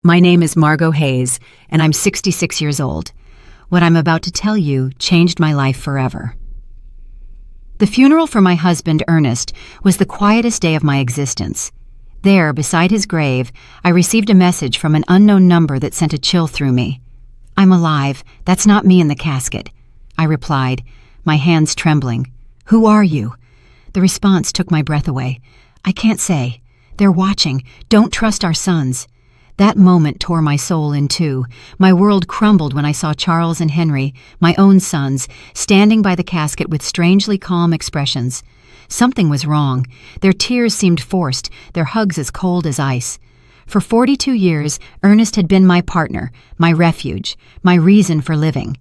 My name is Margot Hayes, and I'm 66 years old. What I'm about to tell you changed my life forever. The funeral for my husband, Ernest, was the quietest day of my existence. There, beside his grave, I received a message from an unknown number that sent a chill through me. "I'm alive. That's not me in the casket," I replied, my hands trembling. "Who are you?" The response took my breath away. "I can't say. They're watching. Don't trust our sons." That moment tore my soul in two. My world crumbled when I saw Charles and Henry, my own sons, standing by the casket with strangely calm expressions. Something was wrong. Their tears seemed forced, their hugs as cold as ice. For 42 years, Ernest had been my partner, my refuge, my reason for living.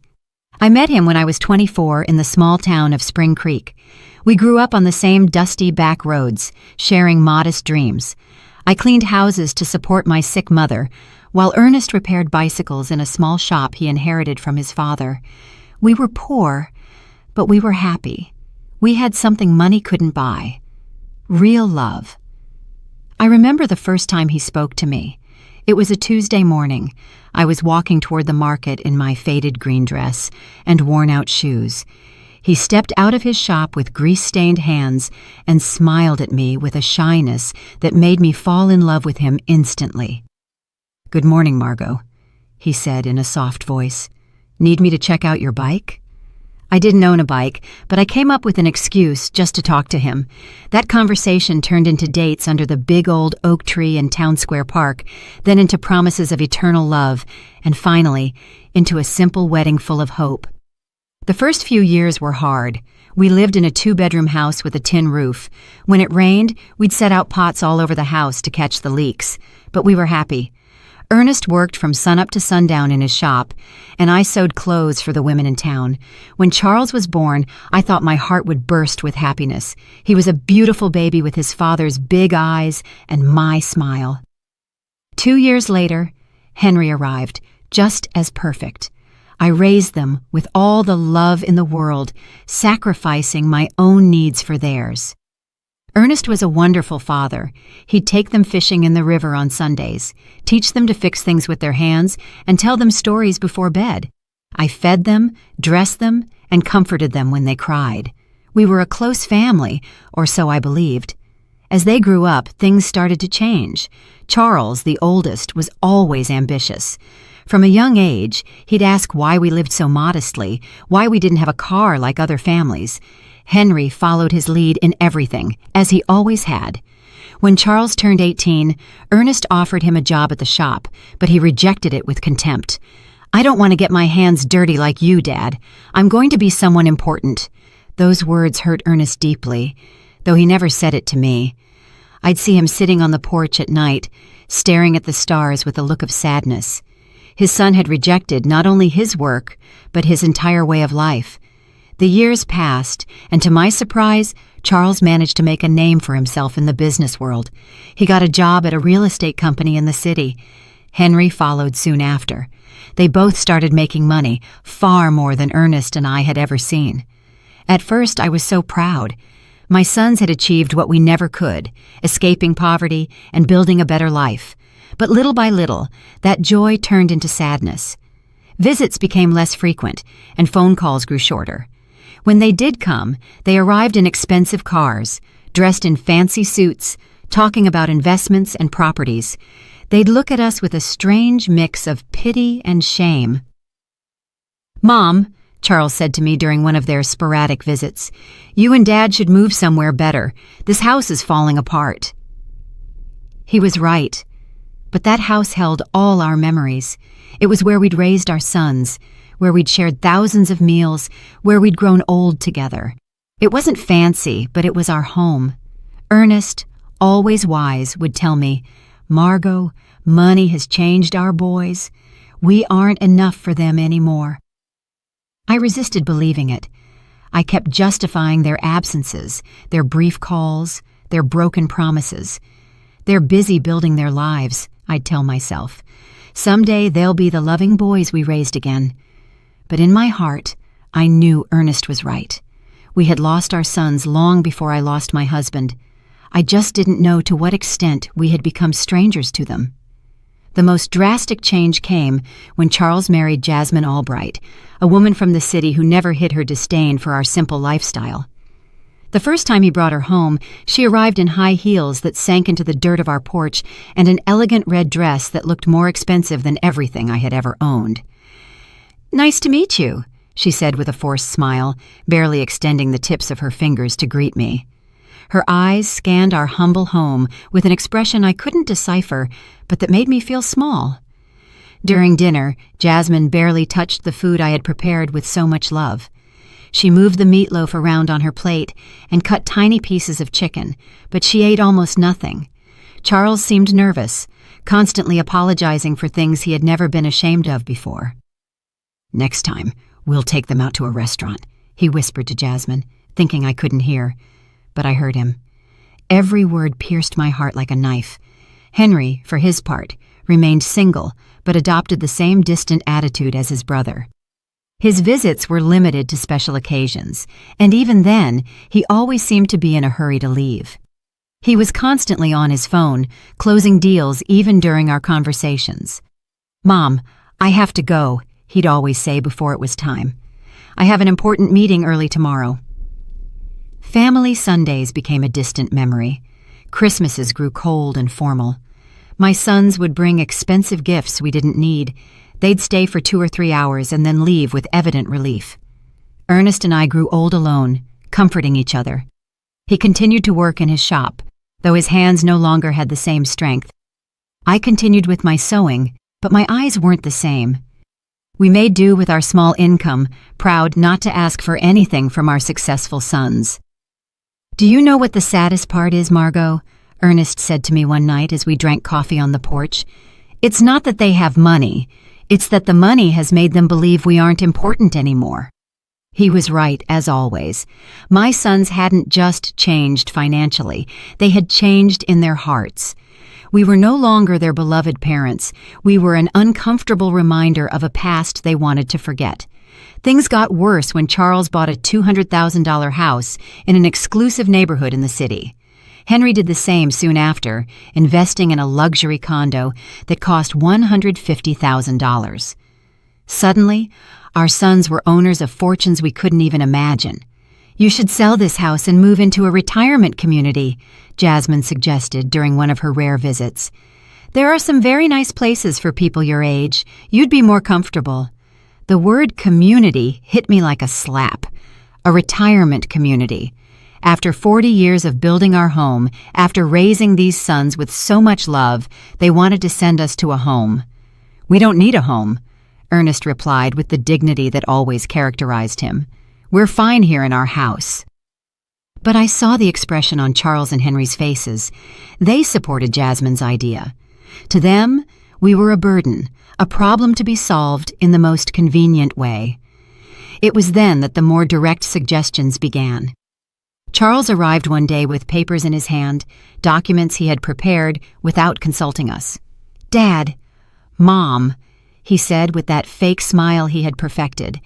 I met him when I was 24 in the small town of Spring Creek. We grew up on the same dusty back roads, sharing modest dreams. I cleaned houses to support my sick mother, while Ernest repaired bicycles in a small shop he inherited from his father. We were poor, but we were happy. We had something money couldn't buy: real love. I remember the first time he spoke to me. It was a Tuesday morning. I was walking toward the market in my faded green dress and worn-out shoes. He stepped out of his shop with grease-stained hands and smiled at me with a shyness that made me fall in love with him instantly. "Good morning, Margot," he said in a soft voice. "Need me to check out your bike?" I didn't own a bike, but I came up with an excuse just to talk to him. That conversation turned into dates under the big old oak tree in Town Square Park, then into promises of eternal love, and finally, into a simple wedding full of hope. The first few years were hard. We lived in a 2-bedroom house with a tin roof. When it rained, we'd set out pots all over the house to catch the leaks. But we were happy. Ernest worked from sunup to sundown in his shop, and I sewed clothes for the women in town. When Charles was born, I thought my heart would burst with happiness. He was a beautiful baby with his father's big eyes and my smile. 2 years later, Henry arrived, just as perfect. I raised them with all the love in the world, sacrificing my own needs for theirs. Ernest was a wonderful father. He'd take them fishing in the river on Sundays, teach them to fix things with their hands, and tell them stories before bed. I fed them, dressed them, and comforted them when they cried. We were a close family, or so I believed. As they grew up, things started to change. Charles, the oldest, was always ambitious. From a young age, he'd ask why we lived so modestly, why we didn't have a car like other families. Henry followed his lead in everything, as he always had. When Charles turned 18, Ernest offered him a job at the shop, but he rejected it with contempt. "I don't want to get my hands dirty like you, Dad. I'm going to be someone important." Those words hurt Ernest deeply, though he never said it to me. I'd see him sitting on the porch at night, staring at the stars with a look of sadness. His son had rejected not only his work, but his entire way of life. The years passed, and to my surprise, Charles managed to make a name for himself in the business world. He got a job at a real estate company in the city. Henry followed soon after. They both started making money, far more than Ernest and I had ever seen. At first, I was so proud. My sons had achieved what we never could, escaping poverty and building a better life. But little by little, that joy turned into sadness. Visits became less frequent, and phone calls grew shorter. When they did come, they arrived in expensive cars, dressed in fancy suits, talking about investments and properties. They'd look at us with a strange mix of pity and shame. "Mom," Charles said to me during one of their sporadic visits, "you and Dad should move somewhere better. This house is falling apart." He was right. But that house held all our memories. It was where we'd raised our sons, where we'd shared thousands of meals, where we'd grown old together. It wasn't fancy, but it was our home. Ernest, always wise, would tell me, "Margot, money has changed our boys. We aren't enough for them anymore." I resisted believing it. I kept justifying their absences, their brief calls, their broken promises. "They're busy building their lives," I'd tell myself. "Someday they'll be the loving boys we raised again." But in my heart, I knew Ernest was right. We had lost our sons long before I lost my husband. I just didn't know to what extent we had become strangers to them. The most drastic change came when Charles married Jasmine Albright, a woman from the city who never hid her disdain for our simple lifestyle. The first time he brought her home, she arrived in high heels that sank into the dirt of our porch and an elegant red dress that looked more expensive than everything I had ever owned. "Nice to meet you," she said with a forced smile, barely extending the tips of her fingers to greet me. Her eyes scanned our humble home with an expression I couldn't decipher, but that made me feel small. During dinner, Jasmine barely touched the food I had prepared with so much love. She moved the meatloaf around on her plate and cut tiny pieces of chicken, but she ate almost nothing. Charles seemed nervous, constantly apologizing for things he had never been ashamed of before. "Next time, we'll take them out to a restaurant," he whispered to Jasmine, thinking I couldn't hear. But I heard him. Every word pierced my heart like a knife. Henry, for his part, remained single, but adopted the same distant attitude as his brother. His visits were limited to special occasions, and even then, he always seemed to be in a hurry to leave. He was constantly on his phone, closing deals even during our conversations. "Mom, I have to go," he'd always say before it was time. "I have an important meeting early tomorrow." Family Sundays became a distant memory. Christmases grew cold and formal. My sons would bring expensive gifts we didn't need. They'd stay for 2 or 3 hours and then leave with evident relief. Ernest and I grew old alone, comforting each other. He continued to work in his shop, though his hands no longer had the same strength. I continued with my sewing, but my eyes weren't the same. We made do with our small income, proud not to ask for anything from our successful sons. "Do you know what the saddest part is, Margot?" Ernest said to me one night as we drank coffee on the porch. "It's not that they have money. It's that the money has made them believe we aren't important anymore." He was right, as always. My sons hadn't just changed financially. They had changed in their hearts. We were no longer their beloved parents. We were an uncomfortable reminder of a past they wanted to forget. Things got worse when Charles bought a $200,000 house in an exclusive neighborhood in the city. Henry did the same soon after, investing in a luxury condo that cost $150,000. Suddenly, our sons were owners of fortunes we couldn't even imagine. "You should sell this house and move into a retirement community," Jasmine suggested during one of her rare visits. "There are some very nice places for people your age. You'd be more comfortable." The word community hit me like a slap. A retirement community. After 40 years of building our home, after raising these sons with so much love, they wanted to send us to a home. "We don't need a home," Ernest replied with the dignity that always characterized him. "We're fine here in our house." But I saw the expression on Charles and Henry's faces. They supported Jasmine's idea. To them, we were a burden, a problem to be solved in the most convenient way. It was then that the more direct suggestions began. Charles arrived one day with papers in his hand, documents he had prepared without consulting us. "Dad, Mom," he said with that fake smile he had perfected,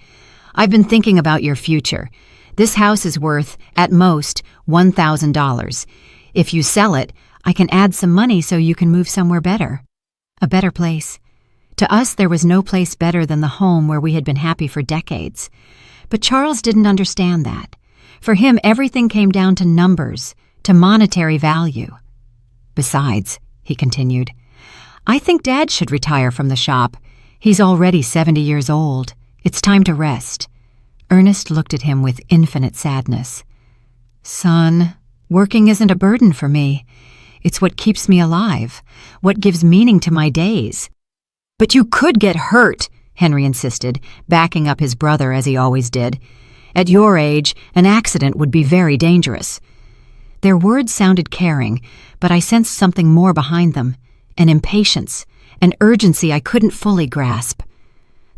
"I've been thinking about your future. This house is worth, at most, $1,000. If you sell it, I can add some money so you can move somewhere better. A better place." To us, there was no place better than the home where we had been happy for decades. But Charles didn't understand that. For him, everything came down to numbers, to monetary value. "Besides," he continued, "I think Dad should retire from the shop. He's already 70 years old. It's time to rest." Ernest looked at him with infinite sadness. "Son, working isn't a burden for me. It's what keeps me alive, what gives meaning to my days." "But you could get hurt," Henry insisted, backing up his brother as he always did. "At your age, an accident would be very dangerous." Their words sounded caring, but I sensed something more behind them, an impatience, an urgency I couldn't fully grasp.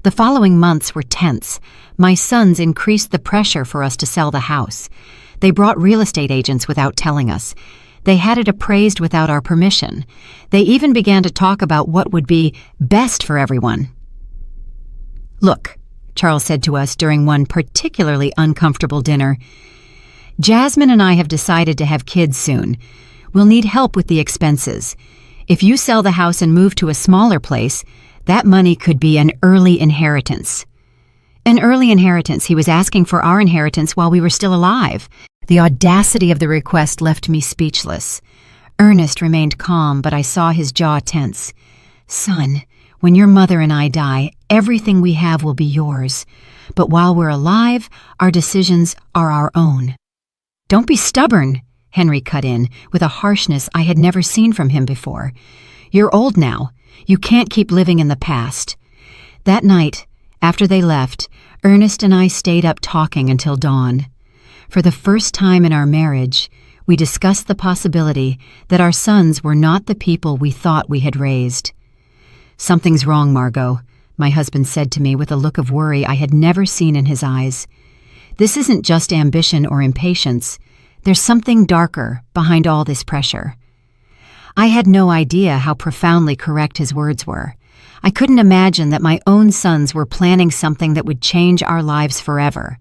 The following months were tense. My sons increased the pressure for us to sell the house. They brought real estate agents without telling us. They had it appraised without our permission. They even began to talk about what would be best for everyone. "Look," Charles said to us during one particularly uncomfortable dinner, "Jasmine and I have decided to have kids soon. We'll need help with the expenses. If you sell the house and move to a smaller place, that money could be an early inheritance. An early inheritance. He was asking for our inheritance while we were still alive. The audacity of the request left me speechless. Ernest remained calm, but I saw his jaw tense. Son, when your mother and I die, everything we have will be yours. But while we're alive, our decisions are our own. Don't be stubborn, Henry cut in, with a harshness I had never seen from him before. You're old now. You can't keep living in the past. That night, after they left, Ernest and I stayed up talking until dawn. For the first time in our marriage, we discussed the possibility that our sons were not the people we thought we had raised. Something's wrong, Margot, my husband said to me with a look of worry I had never seen in his eyes. This isn't just ambition or impatience. There's something darker behind all this pressure. I had no idea how profoundly correct his words were. I couldn't imagine that my own sons were planning something that would change our lives forever.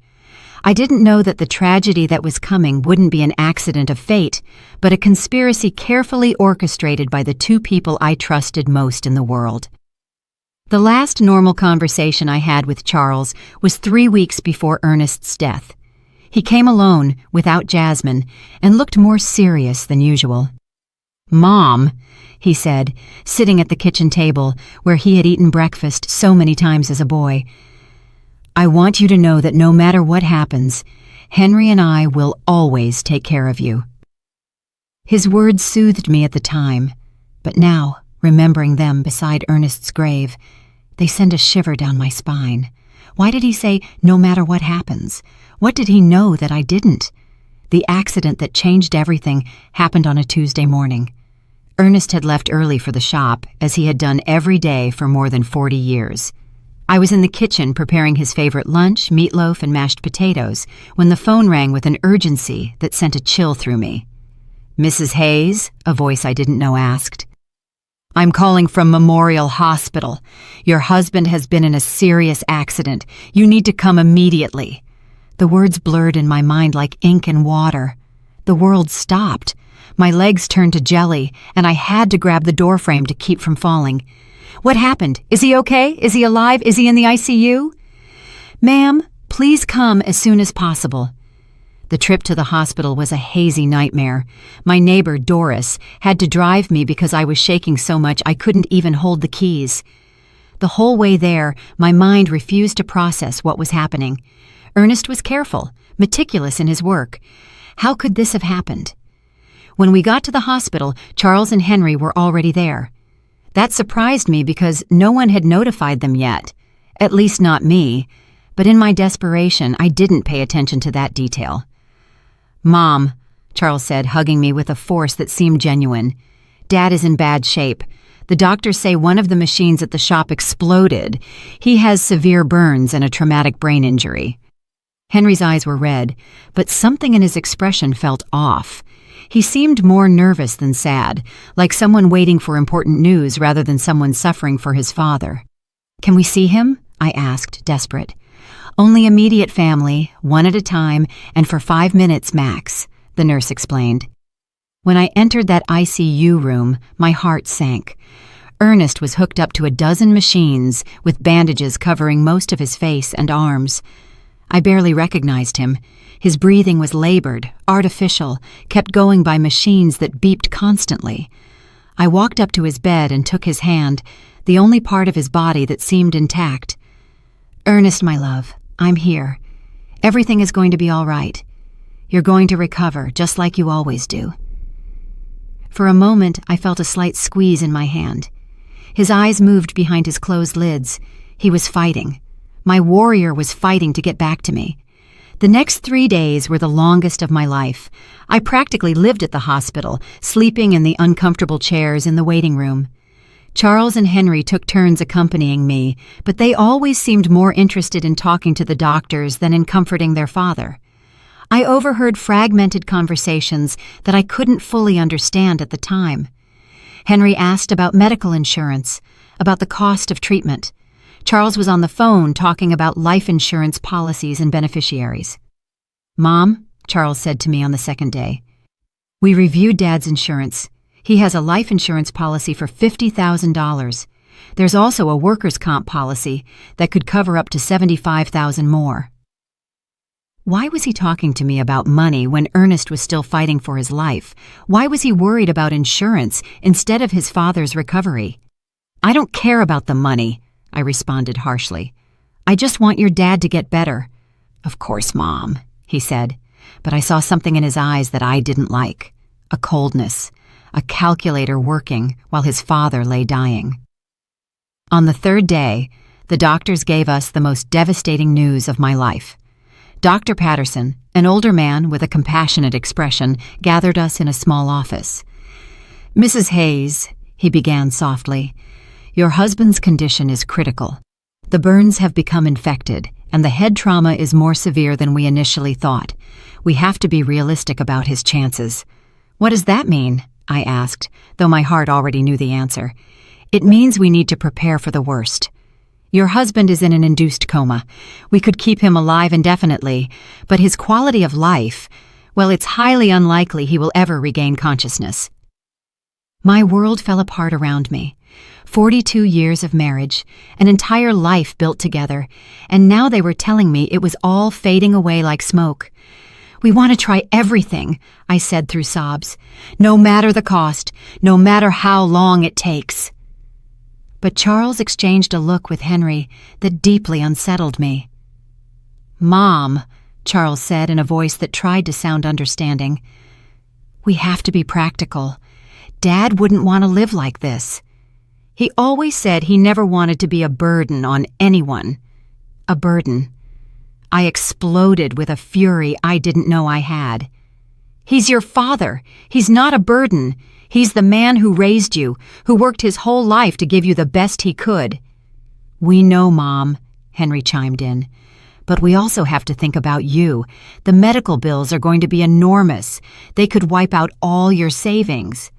I didn't know that the tragedy that was coming wouldn't be an accident of fate, but a conspiracy carefully orchestrated by the two people I trusted most in the world. The last normal conversation I had with Charles was 3 weeks before Ernest's death. He came alone, without Jasmine, and looked more serious than usual. Mom, he said, sitting at the kitchen table where he had eaten breakfast so many times as a boy, I want you to know that no matter what happens, Henry and I will always take care of you. His words soothed me at the time, but now, remembering them beside Ernest's grave, they send a shiver down my spine. Why did he say, no matter what happens? What did he know that I didn't? The accident that changed everything happened on a Tuesday morning. Ernest had left early for the shop, as he had done every day for more than 40 years. I was in the kitchen preparing his favorite lunch, meatloaf and mashed potatoes, when the phone rang with an urgency that sent a chill through me. Mrs. Hayes, a voice I didn't know asked. I'm calling from Memorial Hospital. Your husband has been in a serious accident. You need to come immediately. The words blurred in my mind like ink and water. The world stopped. My legs turned to jelly, and I had to grab the doorframe to keep from falling. What happened? Is he okay? Is he alive? Is he in the ICU? Ma'am, please come as soon as possible. The trip to the hospital was a hazy nightmare. My neighbor, Doris, had to drive me because I was shaking so much I couldn't even hold the keys. The whole way there, my mind refused to process what was happening. Ernest was careful, meticulous in his work. How could this have happened? When we got to the hospital, Charles and Henry were already there. That surprised me because no one had notified them yet. At least not me. But in my desperation, I didn't pay attention to that detail. Mom, Charles said, hugging me with a force that seemed genuine. Dad is in bad shape. The doctors say one of the machines at the shop exploded. He has severe burns and a traumatic brain injury. Henry's eyes were red, but something in his expression felt off. He seemed more nervous than sad, like someone waiting for important news rather than someone suffering for his father. Can we see him? I asked, desperate. Only immediate family, one at a time, and for 5 minutes max, the nurse explained. When I entered that ICU room, my heart sank. Ernest was hooked up to a dozen machines with bandages covering most of his face and arms. I barely recognized him. His breathing was labored, artificial, kept going by machines that beeped constantly. I walked up to his bed and took his hand, the only part of his body that seemed intact. Ernest, my love, I'm here. Everything is going to be all right. You're going to recover, just like you always do. For a moment, I felt a slight squeeze in my hand. His eyes moved behind his closed lids. He was fighting. My warrior was fighting to get back to me. The next 3 days were the longest of my life. I practically lived at the hospital, sleeping in the uncomfortable chairs in the waiting room. Charles and Henry took turns accompanying me, but they always seemed more interested in talking to the doctors than in comforting their father. I overheard fragmented conversations that I couldn't fully understand at the time. Henry asked about medical insurance, about the cost of treatment. Charles was on the phone talking about life insurance policies and beneficiaries. Mom, Charles said to me on the second day, we reviewed Dad's insurance. He has a life insurance policy for $50,000. There's also a workers' comp policy that could cover up to $75,000 more. Why was he talking to me about money when Ernest was still fighting for his life? Why was he worried about insurance instead of his father's recovery? I don't care about the money, I responded harshly. I just want your dad to get better. Of course, Mom, he said, but I saw something in his eyes that I didn't like. A coldness, a calculator working while his father lay dying. On the third day, the doctors gave us the most devastating news of my life. Dr. Patterson, an older man with a compassionate expression, gathered us in a small office. Mrs. Hayes, he began softly, your husband's condition is critical. The burns have become infected, and the head trauma is more severe than we initially thought. We have to be realistic about his chances. What does that mean? I asked, though my heart already knew the answer. It means we need to prepare for the worst. Your husband is in an induced coma. We could keep him alive indefinitely, but his quality of life, well, it's highly unlikely he will ever regain consciousness. My world fell apart around me. 42 years of marriage, an entire life built together, and now they were telling me it was all fading away like smoke. We want to try everything, I said through sobs, no matter the cost, no matter how long it takes. But Charles exchanged a look with Henry that deeply unsettled me. Mom, Charles said in a voice that tried to sound understanding, we have to be practical. Dad wouldn't want to live like this. He always said he never wanted to be a burden on anyone. A burden. I exploded with a fury I didn't know I had. He's your father. He's not a burden. He's the man who raised you, who worked his whole life to give you the best he could. We know, Mom, Henry chimed in. But we also have to think about you. The medical bills are going to be enormous. They could wipe out all your savings.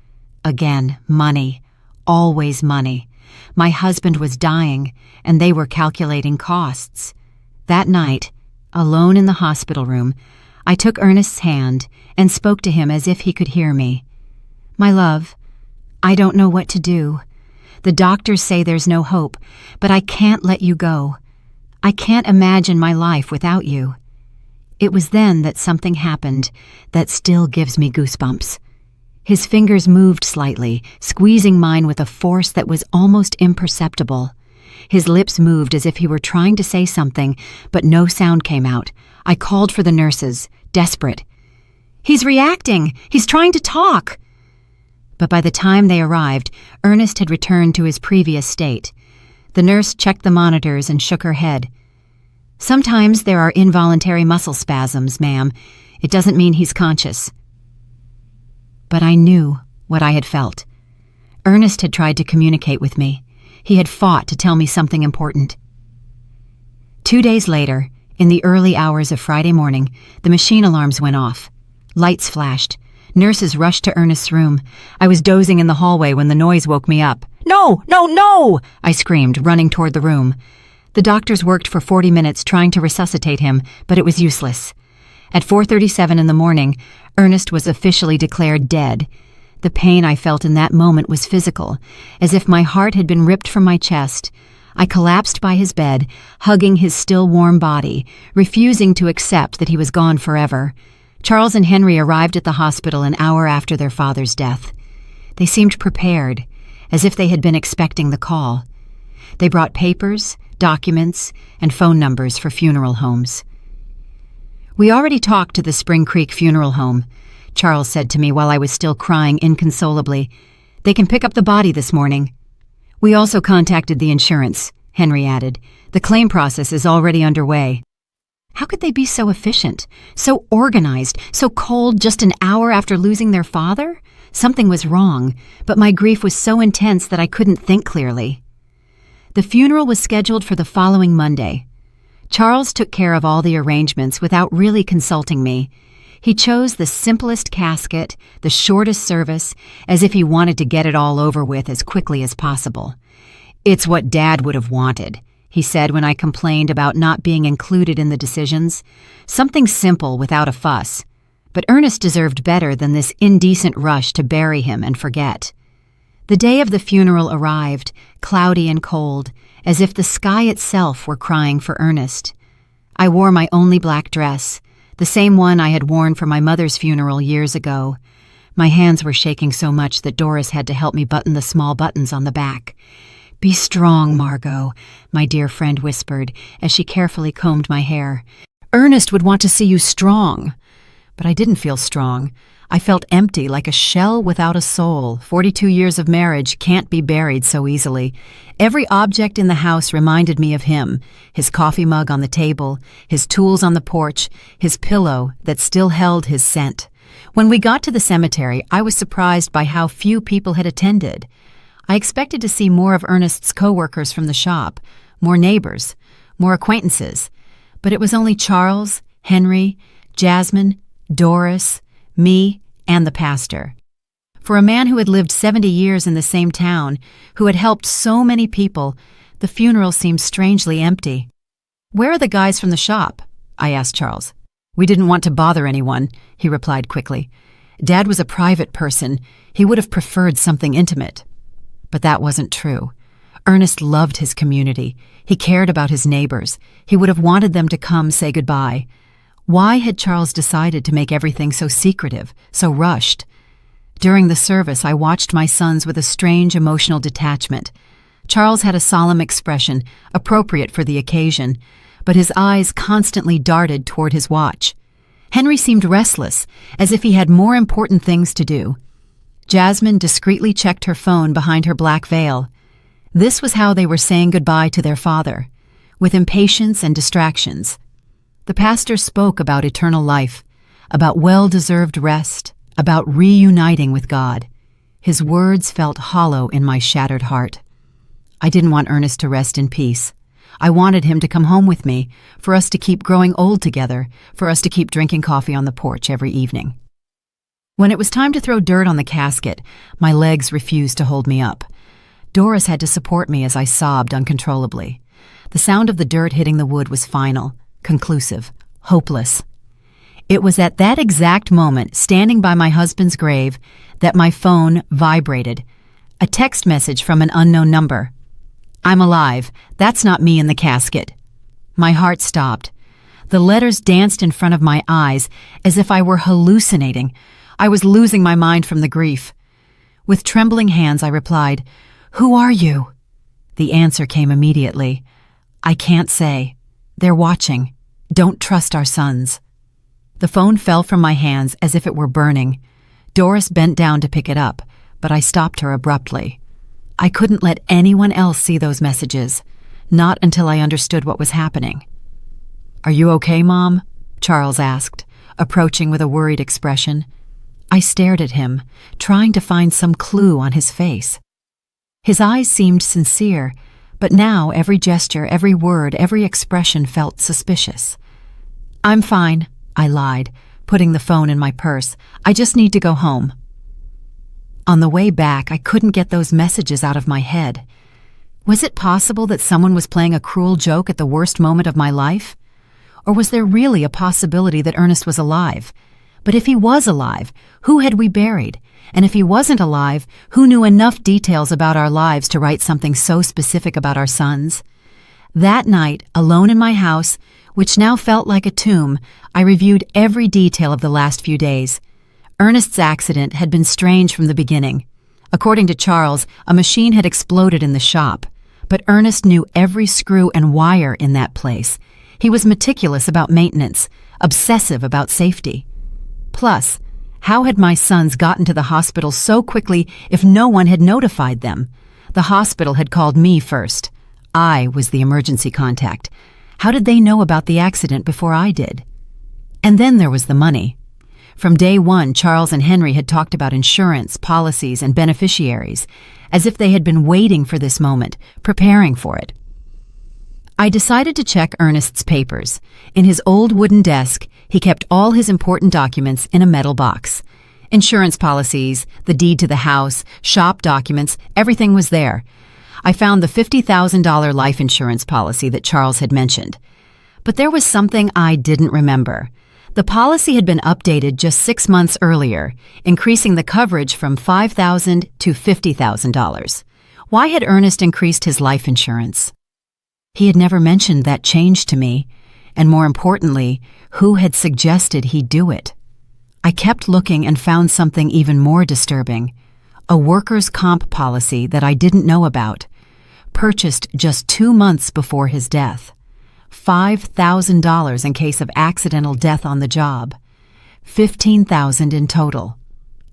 Again, money. Always money. My husband was dying, and they were calculating costs. That night, alone in the hospital room, I took Ernest's hand and spoke to him as if he could hear me. My love, I don't know what to do. The doctors say there's no hope, but I can't let you go. I can't imagine my life without you. It was then that something happened that still gives me goosebumps. His fingers moved slightly, squeezing mine with a force that was almost imperceptible. His lips moved as if he were trying to say something, but no sound came out. I called for the nurses, desperate. He's reacting! He's trying to talk! But by the time they arrived, Ernest had returned to his previous state. The nurse checked the monitors and shook her head. Sometimes there are involuntary muscle spasms, ma'am. It doesn't mean he's conscious. But I knew what I had felt. Ernest had tried to communicate with me. He had fought to tell me something important. 2 days later, in the early hours of Friday morning, the machine alarms went off. Lights flashed. Nurses rushed to Ernest's room. I was dozing in the hallway when the noise woke me up. No, no, no! I screamed, running toward the room. The doctors worked for 40 minutes trying to resuscitate him, but it was useless. At 4:37 in the morning, Ernest was officially declared dead. The pain I felt in that moment was physical, as if my heart had been ripped from my chest. I collapsed by his bed, hugging his still warm body, refusing to accept that he was gone forever. Charles and Henry arrived at the hospital an hour after their father's death. They seemed prepared, as if they had been expecting the call. They brought papers, documents, and phone numbers for funeral homes. We already talked to the Spring Creek Funeral Home, Charles said to me while I was still crying inconsolably. They can pick up the body this morning. We also contacted the insurance, Henry added. The claim process is already underway. How could they be so efficient, so organized, so cold just an hour after losing their father? Something was wrong, but my grief was so intense that I couldn't think clearly. The funeral was scheduled for the following Monday. Charles took care of all the arrangements without really consulting me. He chose the simplest casket, the shortest service, as if he wanted to get it all over with as quickly as possible. It's what Dad would have wanted, he said when I complained about not being included in the decisions. Something simple without a fuss. But Ernest deserved better than this indecent rush to bury him and forget. The day of the funeral arrived, cloudy and cold, as if the sky itself were crying for Ernest. I wore my only black dress, the same one I had worn for my mother's funeral years ago. My hands were shaking so much that Doris had to help me button the small buttons on the back. "Be strong, Margot," my dear friend whispered as she carefully combed my hair. "Ernest would want to see you strong." But I didn't feel strong. I felt empty, like a shell without a soul. 42 years of marriage can't be buried so easily. Every object in the house reminded me of him: his coffee mug on the table, his tools on the porch, his pillow that still held his scent. When we got to the cemetery, I was surprised by how few people had attended. I expected to see more of Ernest's co-workers from the shop, more neighbors, more acquaintances. But it was only Charles, Henry, Jasmine, Doris, me, and the pastor. For a man who had lived 70 years in the same town, who had helped so many people, the funeral seemed strangely empty. "Where are the guys from the shop?" I asked Charles. "We didn't want to bother anyone," he replied quickly. "Dad was a private person. He would have preferred something intimate." But that wasn't true. Ernest loved his community. He cared about his neighbors. He would have wanted them to come say goodbye. Why had Charles decided to make everything so secretive, so rushed? During the service, I watched my sons with a strange emotional detachment. Charles had a solemn expression, appropriate for the occasion, but his eyes constantly darted toward his watch. Henry seemed restless, as if he had more important things to do. Jasmine discreetly checked her phone behind her black veil. This was how they were saying goodbye to their father, with impatience and distractions. The pastor spoke about eternal life, about well-deserved rest, about reuniting with God. His words felt hollow in my shattered heart. I didn't want Ernest to rest in peace. I wanted him to come home with me, for us to keep growing old together, for us to keep drinking coffee on the porch every evening. When it was time to throw dirt on the casket, my legs refused to hold me up. Doris had to support me as I sobbed uncontrollably. The sound of the dirt hitting the wood was final, conclusive, hopeless. It was at that exact moment, standing by my husband's grave, that my phone vibrated. A text message from an unknown number. "I'm alive. That's not me in the casket." My heart stopped. The letters danced in front of my eyes as if I were hallucinating. I was losing my mind from the grief. With trembling hands, I replied, "Who are you?" The answer came immediately. "I can't say. They're watching. Don't trust our sons." The phone fell from my hands as if it were burning. Doris bent down to pick it up, but I stopped her abruptly. I couldn't let anyone else see those messages, not until I understood what was happening. "Are you okay, Mom?" Charles asked, approaching with a worried expression. I stared at him, trying to find some clue on his face. His eyes seemed sincere, but now every gesture, every word, every expression felt suspicious. "I'm fine," I lied, putting the phone in my purse. "I just need to go home." On the way back, I couldn't get those messages out of my head. Was it possible that someone was playing a cruel joke at the worst moment of my life? Or was there really a possibility that Ernest was alive? But if he was alive, who had we buried? And if he wasn't alive, who knew enough details about our lives to write something so specific about our sons? That night, alone in my house, which now felt like a tomb, I reviewed every detail of the last few days. Ernest's accident had been strange from the beginning. According to Charles, a machine had exploded in the shop. But Ernest knew every screw and wire in that place. He was meticulous about maintenance, obsessive about safety. Plus, how had my sons gotten to the hospital so quickly if no one had notified them? The hospital had called me first. I was the emergency contact. How did they know about the accident before I did? And then there was the money. From day one, Charles and Henry had talked about insurance, policies, and beneficiaries, as if they had been waiting for this moment, preparing for it. I decided to check Ernest's papers. In his old wooden desk, he kept all his important documents in a metal box. Insurance policies, the deed to the house, shop documents, everything was there. I found the $50,000 life insurance policy that Charles had mentioned. But there was something I didn't remember. The policy had been updated just 6 months earlier, increasing the coverage from $5,000 to $50,000. Why had Ernest increased his life insurance? He had never mentioned that change to me, and more importantly, who had suggested he do it? I kept looking and found something even more disturbing. A workers' comp policy that I didn't know about, purchased just 2 months before his death. $5,000 in case of accidental death on the job. $15,000 in total.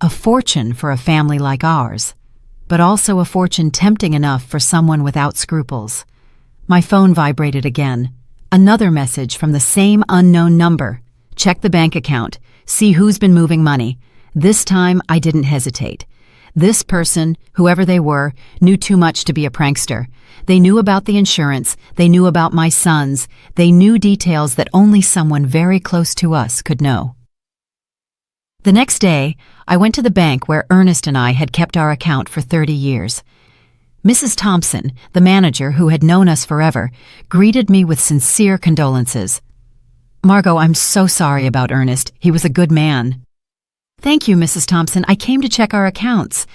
A fortune for a family like ours, but also a fortune tempting enough for someone without scruples. My phone vibrated again. Another message from the same unknown number. Check the bank account. See who's been moving money. This time I didn't hesitate. This person, whoever they were, knew too much to be a prankster. They knew about the insurance, they knew about my sons, they knew details that only someone very close to us could know. The next day, I went to the bank where Ernest and I had kept our account for 30 years. Mrs. Thompson, the manager who had known us forever, greeted me with sincere condolences. "Margot, I'm so sorry about Ernest. He was a good man." "Thank you, Mrs. Thompson. I came to check our accounts.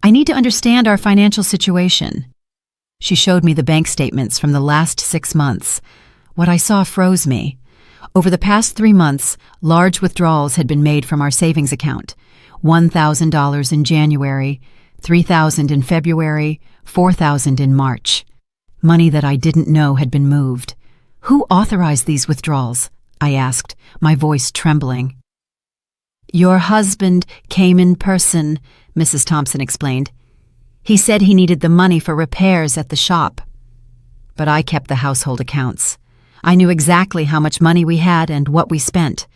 I need to understand our financial situation." She showed me the bank statements from the last 6 months. What I saw froze me. Over the past 3 months, large withdrawals had been made from our savings account. $1,000 in January, $3,000 in February, $4,000 in March. Money that I didn't know had been moved. "Who authorized these withdrawals?" I asked, my voice trembling. "Your husband came in person," Mrs. Thompson explained. "He said he needed the money for repairs at the shop." But I kept the household accounts. I knew exactly how much money we had and what we spent.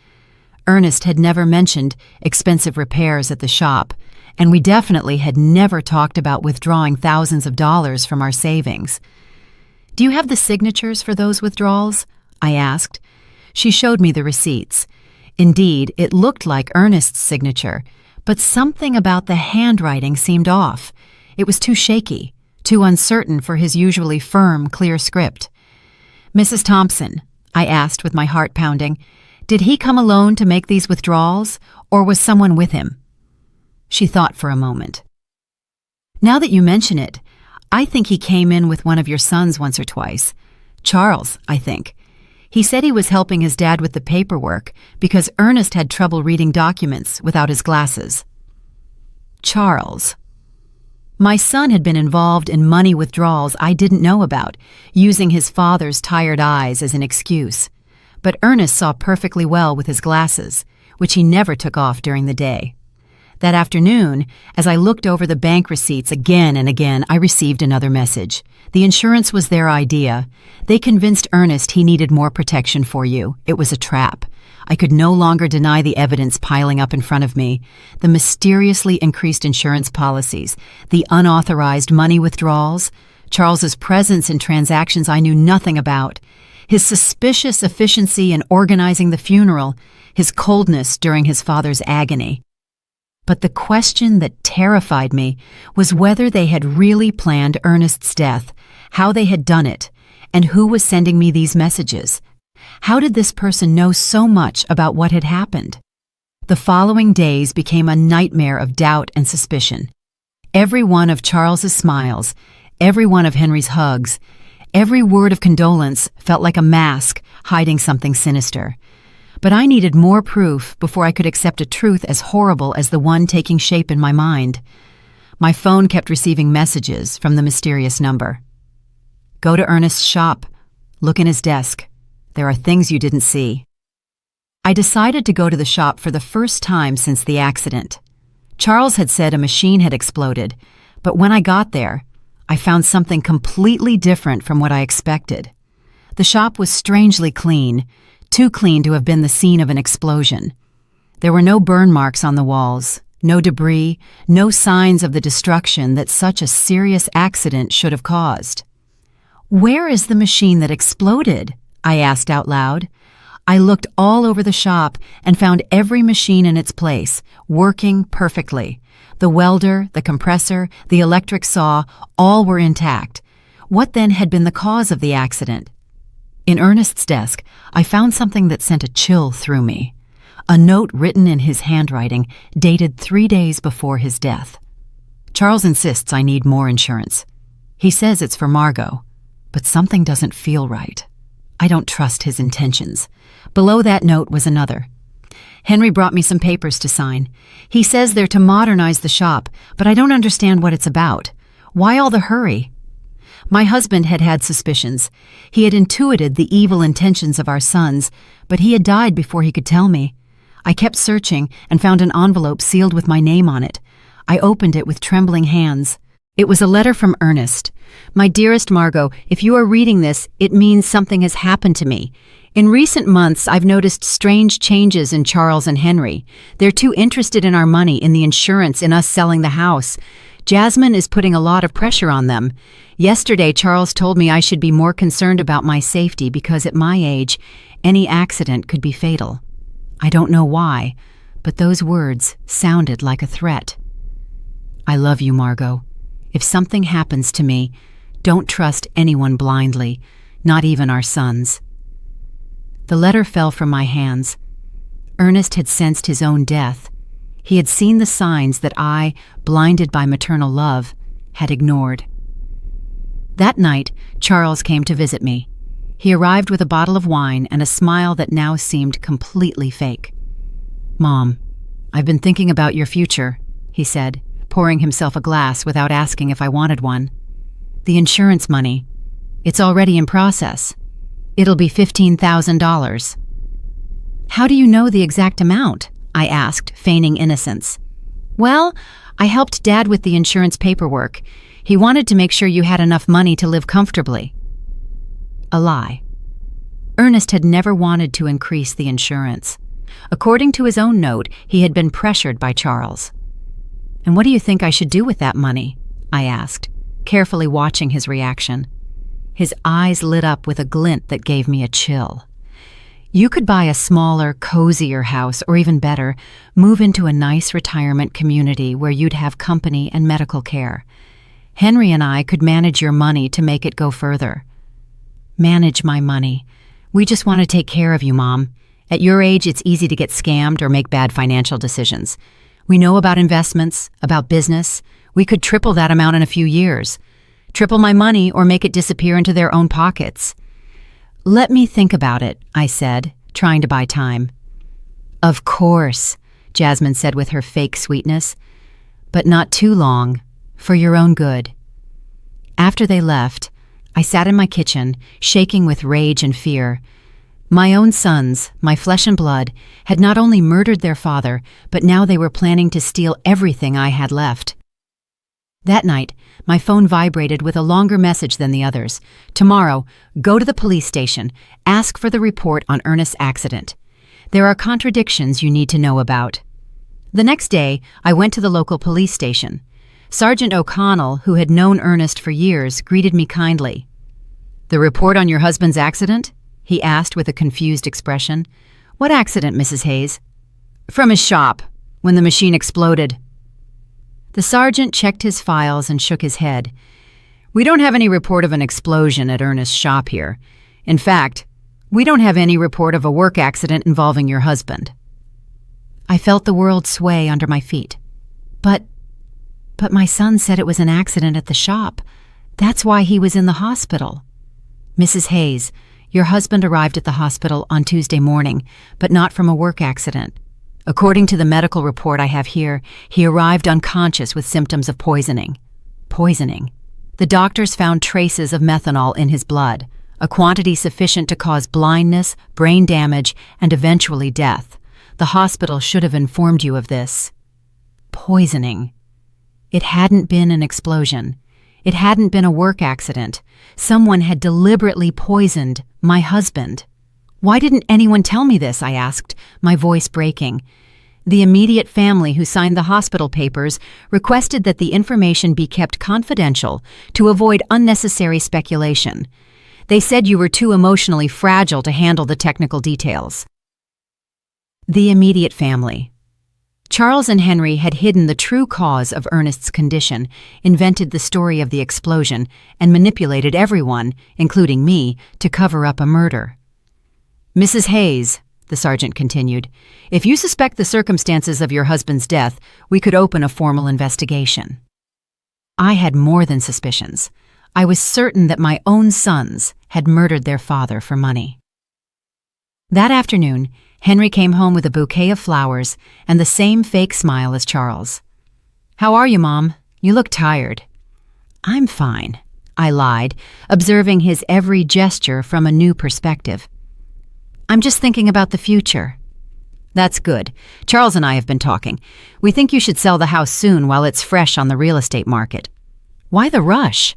Ernest had never mentioned expensive repairs at the shop, and we definitely had never talked about withdrawing thousands of dollars from our savings. "Do you have the signatures for those withdrawals?" I asked. She showed me the receipts. Indeed, it looked like Ernest's signature, but something about the handwriting seemed off. It was too shaky, too uncertain for his usually firm, clear script. "Mrs. Thompson," I asked with my heart pounding, "did he come alone to make these withdrawals, or was someone with him?" She thought for a moment. "Now that you mention it, I think he came in with one of your sons once or twice. Charles, I think. He said he was helping his dad with the paperwork because Ernest had trouble reading documents without his glasses." Charles. My son had been involved in money withdrawals I didn't know about, using his father's tired eyes as an excuse. But Ernest saw perfectly well with his glasses, which he never took off during the day. That afternoon, as I looked over the bank receipts again and again, I received another message. The insurance was their idea. They convinced Ernest he needed more protection for you. It was a trap. I could no longer deny the evidence piling up in front of me. The mysteriously increased insurance policies, the unauthorized money withdrawals, Charles's presence in transactions I knew nothing about, his suspicious efficiency in organizing the funeral, his coldness during his father's agony. But the question that terrified me was whether they had really planned Ernest's death, how they had done it, and who was sending me these messages. How did this person know so much about what had happened? The following days became a nightmare of doubt and suspicion. Every one of Charles's smiles, every one of Henry's hugs, every word of condolence felt like a mask hiding something sinister. But I needed more proof before I could accept a truth as horrible as the one taking shape in my mind. My phone kept receiving messages from the mysterious number. "Go to Ernest's shop. Look in his desk. There are things you didn't see." I decided to go to the shop for the first time since the accident. Charles had said a machine had exploded, but when I got there, I found something completely different from what I expected. The shop was strangely clean, too clean to have been the scene of an explosion. There were no burn marks on the walls, no debris, no signs of the destruction that such a serious accident should have caused. "Where is the machine that exploded?" I asked out loud. I looked all over the shop and found every machine in its place, working perfectly. The welder, the compressor, the electric saw, all were intact. What then had been the cause of the accident? In Ernest's desk, I found something that sent a chill through me. A note written in his handwriting, dated 3 days before his death. Charles insists I need more insurance. He says it's for Margot, but something doesn't feel right. I don't trust his intentions. Below that note was another. Henry brought me some papers to sign. He says they're to modernize the shop, but I don't understand what it's about. Why all the hurry? My husband had had suspicions. He had intuited the evil intentions of our sons, but he had died before he could tell me. I kept searching and found an envelope sealed with my name on it. I opened it with trembling hands. It was a letter from Ernest. My dearest Margot, if you are reading this, it means something has happened to me. In recent months, I've noticed strange changes in Charles and Henry. They're too interested in our money, in the insurance, in us selling the house. Jasmine is putting a lot of pressure on them. Yesterday, Charles told me I should be more concerned about my safety because at my age, any accident could be fatal. I don't know why, but those words sounded like a threat. I love you, Margot. If something happens to me, don't trust anyone blindly, not even our sons. The letter fell from my hands. Ernest had sensed his own death. He had seen the signs that I, blinded by maternal love, had ignored. That night, Charles came to visit me. He arrived with a bottle of wine and a smile that now seemed completely fake. "Mom, I've been thinking about your future," he said, pouring himself a glass without asking if I wanted one. "The insurance money. It's already in process. It'll be $15,000. "How do you know the exact amount?" I asked, feigning innocence. "Well, I helped Dad with the insurance paperwork. He wanted to make sure you had enough money to live comfortably." A lie. Ernest had never wanted to increase the insurance. According to his own note, he had been pressured by Charles. "And what do you think I should do with that money?" I asked, carefully watching his reaction. His eyes lit up with a glint that gave me a chill. "You could buy a smaller, cozier house, or even better, move into a nice retirement community where you'd have company and medical care. Henry and I could manage your money to make it go further." "Manage my money. We just want to take care of you, Mom. At your age, it's easy to get scammed or make bad financial decisions. We know about investments, about business. We could triple that amount in a few years. Triple my money or make it disappear into their own pockets." "Let me think about it," I said, trying to buy time. "Of course," Jasmine said with her fake sweetness. "But not too long, for your own good." After they left, I sat in my kitchen, shaking with rage and fear. My own sons, my flesh and blood, had not only murdered their father, but now they were planning to steal everything I had left. That night, my phone vibrated with a longer message than the others. "Tomorrow, go to the police station. Ask for the report on Ernest's accident. There are contradictions you need to know about." The next day, I went to the local police station. Sergeant O'Connell, who had known Ernest for years, greeted me kindly. "The report on your husband's accident?" he asked with a confused expression. "What accident, Mrs. Hayes?" "From his shop, when the machine exploded." The sergeant checked his files and shook his head. "We don't have any report of an explosion at Ernest's shop here. In fact, we don't have any report of a work accident involving your husband." I felt the world sway under my feet. But my son said it was an accident at the shop. That's why he was in the hospital." "Mrs. Hayes, your husband arrived at the hospital on Tuesday morning, but not from a work accident. According to the medical report I have here, he arrived unconscious with symptoms of poisoning." Poisoning. The doctors found traces of methanol in his blood, a quantity sufficient to cause blindness, brain damage, and eventually death. The hospital should have informed you of this. Poisoning. It hadn't been an explosion. It hadn't been a work accident. Someone had deliberately poisoned my husband. "Why didn't anyone tell me this?" I asked, my voice breaking. The immediate family who signed the hospital papers requested that the information be kept confidential to avoid unnecessary speculation. They said you were too emotionally fragile to handle the technical details. The immediate family. Charles and Henry had hidden the true cause of Ernest's condition, invented the story of the explosion, and manipulated everyone, including me, to cover up a murder. "Mrs. Hayes," the sergeant continued. "If you suspect the circumstances of your husband's death, we could open a formal investigation." I had more than suspicions. I was certain that my own sons had murdered their father for money. That afternoon, Henry came home with a bouquet of flowers and the same fake smile as Charles. "How are you, Mom? You look tired." "I'm fine," I lied, observing his every gesture from a new perspective. "I'm just thinking about the future." "That's good. Charles and I have been talking. We think you should sell the house soon while it's fresh on the real estate market." "Why the rush?"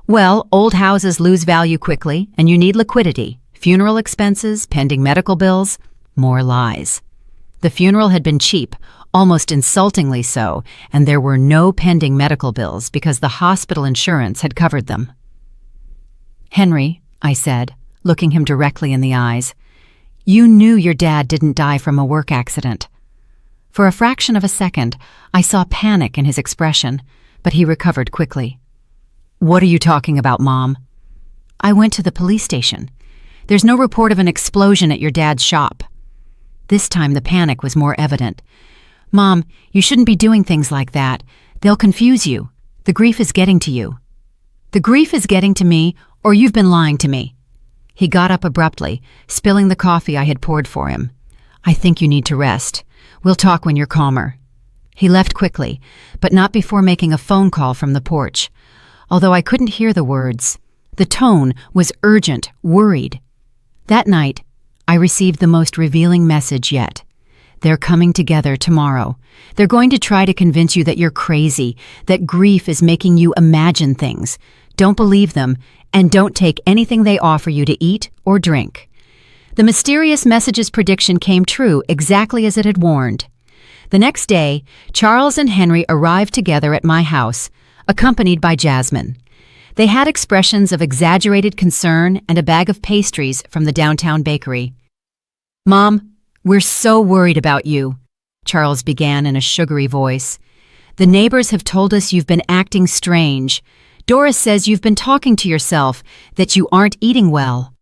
"Well, old houses lose value quickly, and you need liquidity. Funeral expenses, pending medical bills." More lies. The funeral had been cheap, almost insultingly so, and there were no pending medical bills because the hospital insurance had covered them. "Henry," I said, looking him directly in the eyes, "you knew your dad didn't die from a work accident." For a fraction of a second, I saw panic in his expression, but he recovered quickly. "What are you talking about, Mom?" "I went to the police station. There's no report of an explosion at your dad's shop." This time the panic was more evident. "Mom, you shouldn't be doing things like that. They'll confuse you. The grief is getting to you." "The grief is getting to me, or you've been lying to me." He got up abruptly, spilling the coffee I had poured for him. "I think you need to rest. We'll talk when you're calmer." He left quickly, but not before making a phone call from the porch. Although I couldn't hear the words, the tone was urgent, worried. That night, I received the most revealing message yet. "They're coming together tomorrow. They're going to try to convince you that you're crazy, that grief is making you imagine things. Don't believe them, and don't take anything they offer you to eat or drink." The mysterious message's prediction came true exactly as it had warned. The next day, Charles and Henry arrived together at my house, accompanied by Jasmine. They had expressions of exaggerated concern and a bag of pastries from the downtown bakery. "Mom, we're so worried about you," Charles began in a sugary voice. "The neighbors have told us you've been acting strange. Doris says you've been talking to yourself, that you aren't eating well."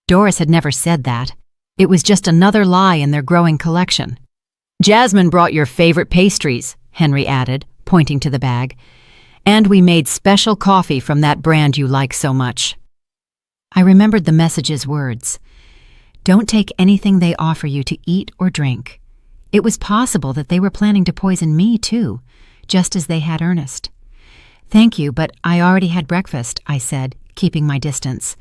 Doris had never said that. It was just another lie in their growing collection. "Jasmine brought your favorite pastries," Henry added, pointing to the bag. "And we made special coffee from that brand you like so much." I remembered the message's words. Don't take anything they offer you to eat or drink. It was possible that they were planning to poison me, too, just as they had Ernest. "Thank you, but I already had breakfast," I said, keeping my distance.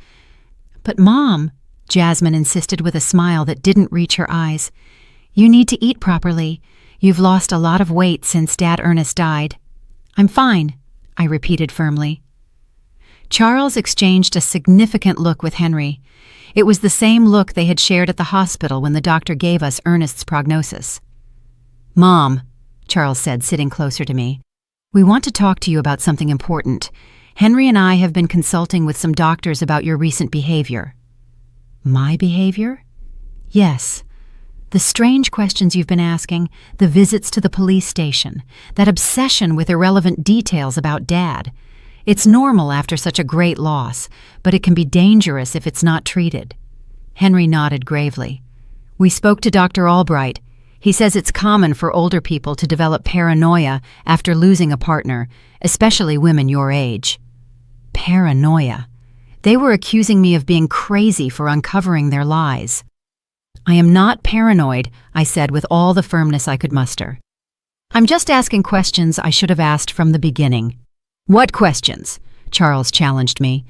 "But Mom," Jasmine insisted with a smile that didn't reach her eyes, "you need to eat properly. You've lost a lot of weight since Dad Ernest died." "I'm fine," I repeated firmly. Charles exchanged a significant look with Henry. It was the same look they had shared at the hospital when the doctor gave us Ernest's prognosis. "Mom," Charles said, sitting closer to me, "we want to talk to you about something important. Henry and I have been consulting with some doctors about your recent behavior." "My behavior?" "Yes. The strange questions you've been asking, the visits to the police station, that obsession with irrelevant details about Dad. It's normal after such a great loss, but it can be dangerous if it's not treated." Henry nodded gravely. "We spoke to Dr. Albright. He says it's common for older people to develop paranoia after losing a partner, especially women your age." Paranoia. They were accusing me of being crazy for uncovering their lies. "I am not paranoid," I said with all the firmness I could muster. "I'm just asking questions I should have asked from the beginning." "What questions?" Charles challenged me.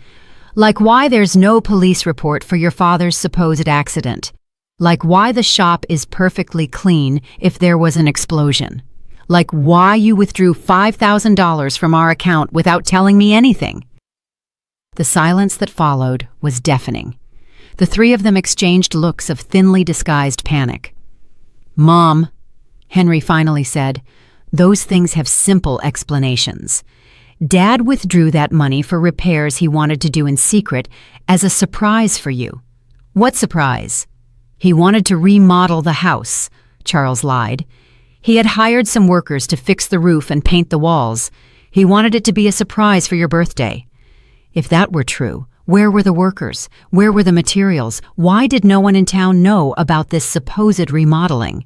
"Like why there's no police report for your father's supposed accident. Like why the shop is perfectly clean if there was an explosion. Like why you withdrew $5,000 from our account without telling me anything." The silence that followed was deafening. The three of them exchanged looks of thinly disguised panic. "Mom," Henry finally said, "those things have simple explanations. Dad withdrew that money for repairs he wanted to do in secret as a surprise for you." "What surprise?" "He wanted to remodel the house," Charles lied. "He had hired some workers to fix the roof and paint the walls. He wanted it to be a surprise for your birthday." If that were true, Where were the workers? Where were the materials? Why did no one in town know about this supposed remodeling?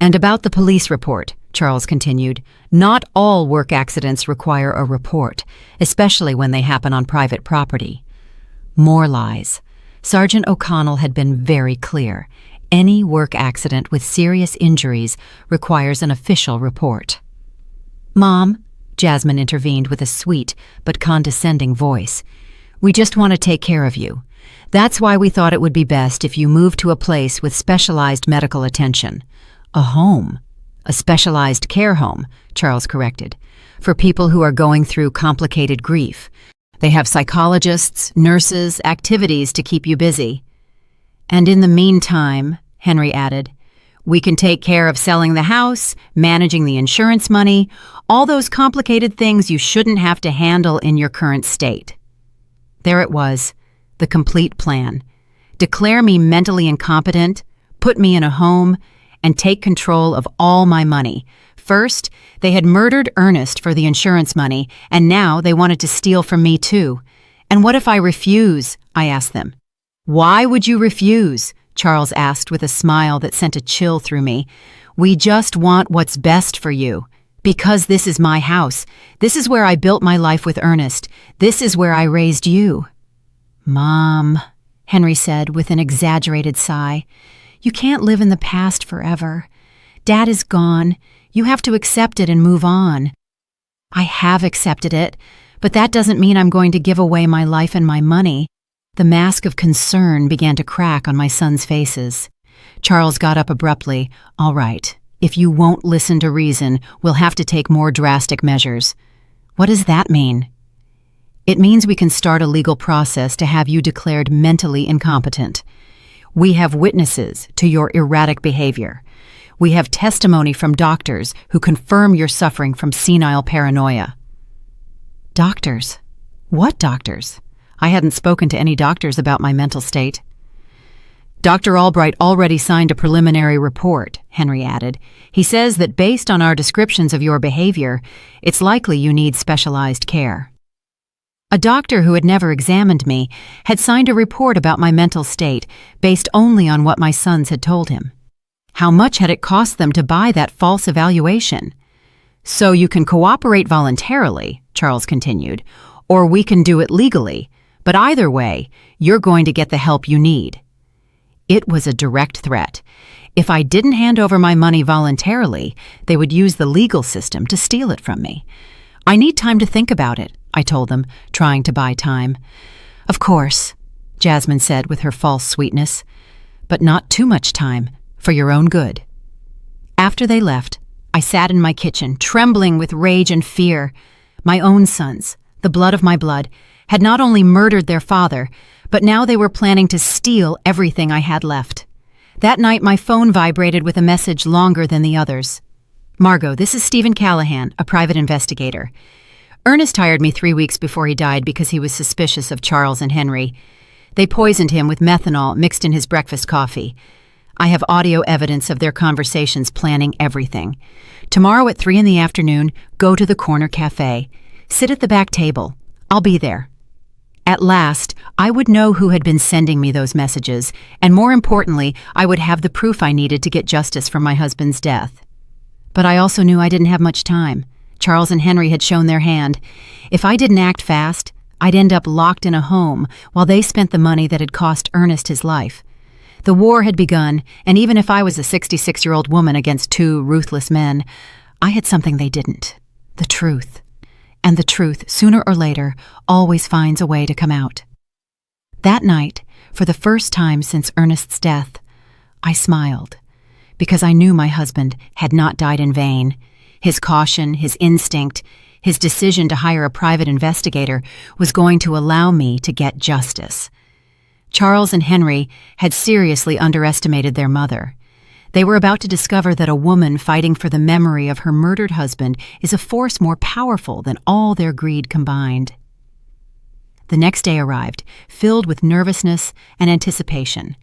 And about the police report, Charles continued, not all work accidents require a report, especially when they happen on private property. More lies. Sergeant O'Connell had been very clear. Any work accident with serious injuries requires an official report. Mom, Jasmine intervened with a sweet but condescending voice, we just want to take care of you. That's why we thought it would be best if you moved to a place with specialized medical attention. A home. A specialized care home, Charles corrected, for people who are going through complicated grief. They have psychologists, nurses, activities to keep you busy. And in the meantime, Henry added, we can take care of selling the house, managing the insurance money, all those complicated things you shouldn't have to handle in your current state. There it was, the complete plan. Declare me mentally incompetent, put me in a home, and take control of all my money. First, they had murdered Ernest for the insurance money, and now they wanted to steal from me too. And what if I refuse? I asked them. Why would you refuse? Charles asked with a smile that sent a chill through me. We just want what's best for you. Because this is my house. This is where I built my life with Ernest. This is where I raised you. Mom, Henry said with an exaggerated sigh, you can't live in the past forever. Dad is gone. You have to accept it and move on. I have accepted it, but that doesn't mean I'm going to give away my life and my money. The mask of concern began to crack on my sons' faces. Charles got up abruptly. All right. If you won't listen to reason, we'll have to take more drastic measures. What does that mean? It means we can start a legal process to have you declared mentally incompetent. We have witnesses to your erratic behavior. We have testimony from doctors who confirm you're suffering from senile paranoia. Doctors? What doctors? I hadn't spoken to any doctors about my mental state. Dr. Albright already signed a preliminary report, Henry added. He says that based on our descriptions of your behavior, it's likely you need specialized care. A doctor who had never examined me had signed a report about my mental state based only on what my sons had told him. How much had it cost them to buy that false evaluation? So you can cooperate voluntarily, Charles continued, or we can do it legally, but either way, you're going to get the help you need. It was a direct threat. If I didn't hand over my money voluntarily, they would use the legal system to steal it from me. I need time to think about it, I told them, trying to buy time. Of course, Jasmine said with her false sweetness, but not too much time, for your own good. After they left, I sat in my kitchen, trembling with rage and fear. My own sons, the blood of my blood, had not only murdered their father, but now they were planning to steal everything I had left. That night my phone vibrated with a message longer than the others. Margot, this is Stephen Callahan, a private investigator. Ernest hired me 3 weeks before he died because he was suspicious of Charles and Henry. They poisoned him with methanol mixed in his breakfast coffee. I have audio evidence of their conversations planning everything. Tomorrow at 3 p.m, go to the corner cafe. Sit at the back table. I'll be there. At last, I would know who had been sending me those messages, and more importantly, I would have the proof I needed to get justice for my husband's death. But I also knew I didn't have much time. Charles and Henry had shown their hand. If I didn't act fast, I'd end up locked in a home while they spent the money that had cost Ernest his life. The war had begun, and even if I was a 66-year-old woman against 2 ruthless men, I had something they didn't: the truth. And the truth, sooner or later, always finds a way to come out. That night, for the first time since Ernest's death, I smiled, because I knew my husband had not died in vain. His caution, his instinct, his decision to hire a private investigator was going to allow me to get justice. Charles and Henry had seriously underestimated their mother. They were about to discover that a woman fighting for the memory of her murdered husband is a force more powerful than all their greed combined. The next day arrived, filled with nervousness and anticipation.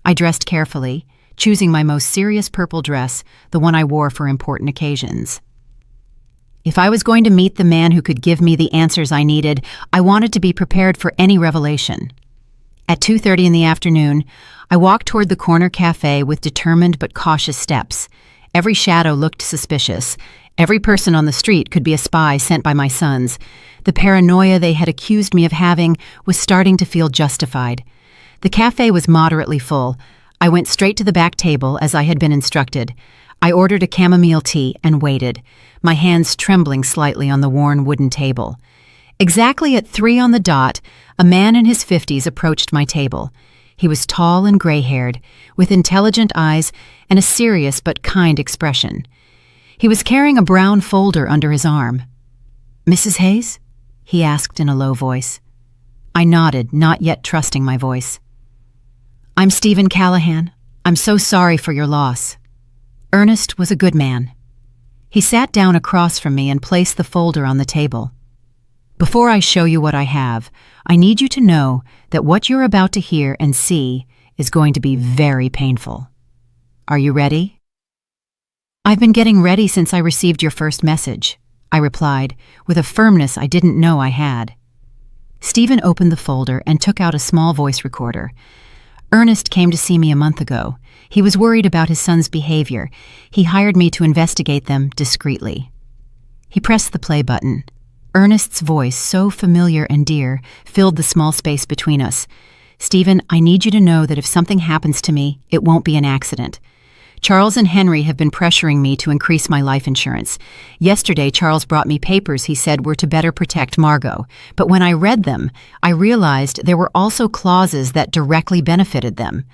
I dressed carefully, choosing my most serious purple dress, the one I wore for important occasions. If I was going to meet the man who could give me the answers I needed, I wanted to be prepared for any revelation. At 2:30 in the afternoon, I walked toward the corner cafe with determined but cautious steps. Every shadow looked suspicious. Every person on the street could be a spy sent by my sons. The paranoia they had accused me of having was starting to feel justified. The cafe was moderately full. I went straight to the back table as I had been instructed. I ordered a chamomile tea and waited, my hands trembling slightly on the worn wooden table. Exactly at 3 on the dot, a man in his 50s approached my table. He was tall and gray-haired, with intelligent eyes and a serious but kind expression. He was carrying a brown folder under his arm. "Mrs. Hayes?" he asked in a low voice. I nodded, not yet trusting my voice. "I'm Stephen Callahan. I'm so sorry for your loss." Ernest was a good man. He sat down across from me and placed the folder on the table. "Before I show you what I have, I need you to know that what you're about to hear and see is going to be very painful. Are you ready?" "I've been getting ready since I received your first message," I replied, with a firmness I didn't know I had. Stephen opened the folder and took out a small voice recorder. "Ernest came to see me a month ago. He was worried about his son's behavior. He hired me to investigate them discreetly." He pressed the play button. Ernest's voice, so familiar and dear, filled the small space between us. "Stephen, I need you to know that if something happens to me, it won't be an accident. Charles and Henry have been pressuring me to increase my life insurance. Yesterday, Charles brought me papers he said were to better protect Margot. But when I read them, I realized there were also clauses that directly benefited them.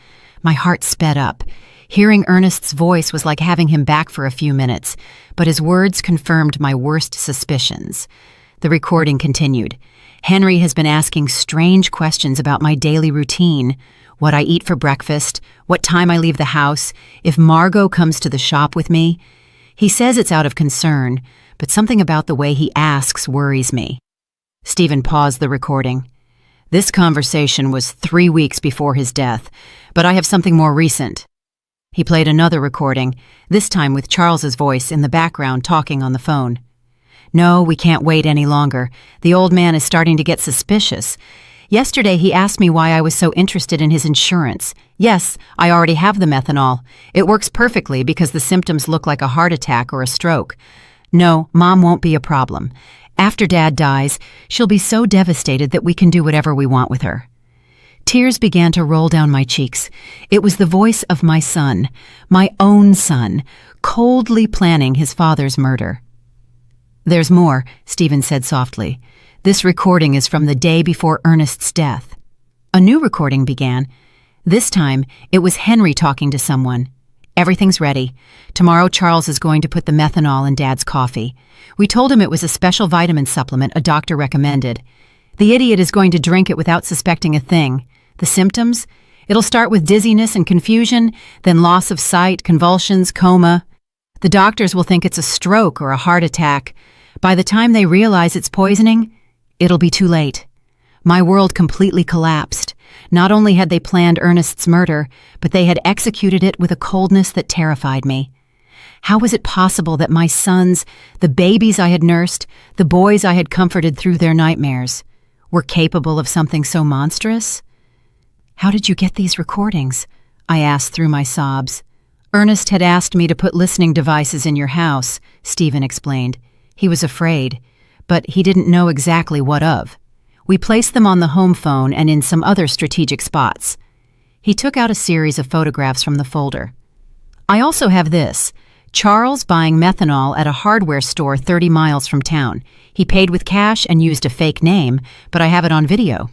My heart sped up. Hearing Ernest's voice was like having him back for a few minutes, but his words confirmed my worst suspicions. The recording continued. "Henry has been asking strange questions about my daily routine, what I eat for breakfast, what time I leave the house, if Margot comes to the shop with me. He says it's out of concern, but something about the way he asks worries me." Stephen paused the recording. "This conversation was 3 weeks before his death, but I have something more recent." He played another recording, this time with Charles's voice in the background talking on the phone. "No, we can't wait any longer. The old man is starting to get suspicious. Yesterday he asked me why I was so interested in his insurance. Yes, I already have the methanol. It works perfectly because the symptoms look like a heart attack or a stroke. No, Mom won't be a problem. After Dad dies, she'll be so devastated that we can do whatever we want with her." Tears began to roll down my cheeks. It was the voice of my son, my own son, coldly planning his father's murder. "There's more," Stephen said softly. "This recording is from the day before Ernest's death." A new recording began. This time, it was Henry talking to someone. "Everything's ready. Tomorrow Charles is going to put the methanol in Dad's coffee. We told him it was a special vitamin supplement a doctor recommended. The idiot is going to drink it without suspecting a thing. The symptoms? It'll start with dizziness and confusion, then loss of sight, convulsions, coma. The doctors will think it's a stroke or a heart attack. By the time they realize it's poisoning, it'll be too late." My world completely collapsed. Not only had they planned Ernest's murder, but they had executed it with a coldness that terrified me. How was it possible that my sons, the babies I had nursed, the boys I had comforted through their nightmares, were capable of something so monstrous? "How did you get these recordings?" I asked through my sobs. "Ernest had asked me to put listening devices in your house," Stephen explained. He was afraid, but he didn't know exactly what of. "We placed them on the home phone and in some other strategic spots." He took out a series of photographs from the folder. "I also have this. Charles buying methanol at a hardware store 30 miles from town. He paid with cash and used a fake name, but I have it on video."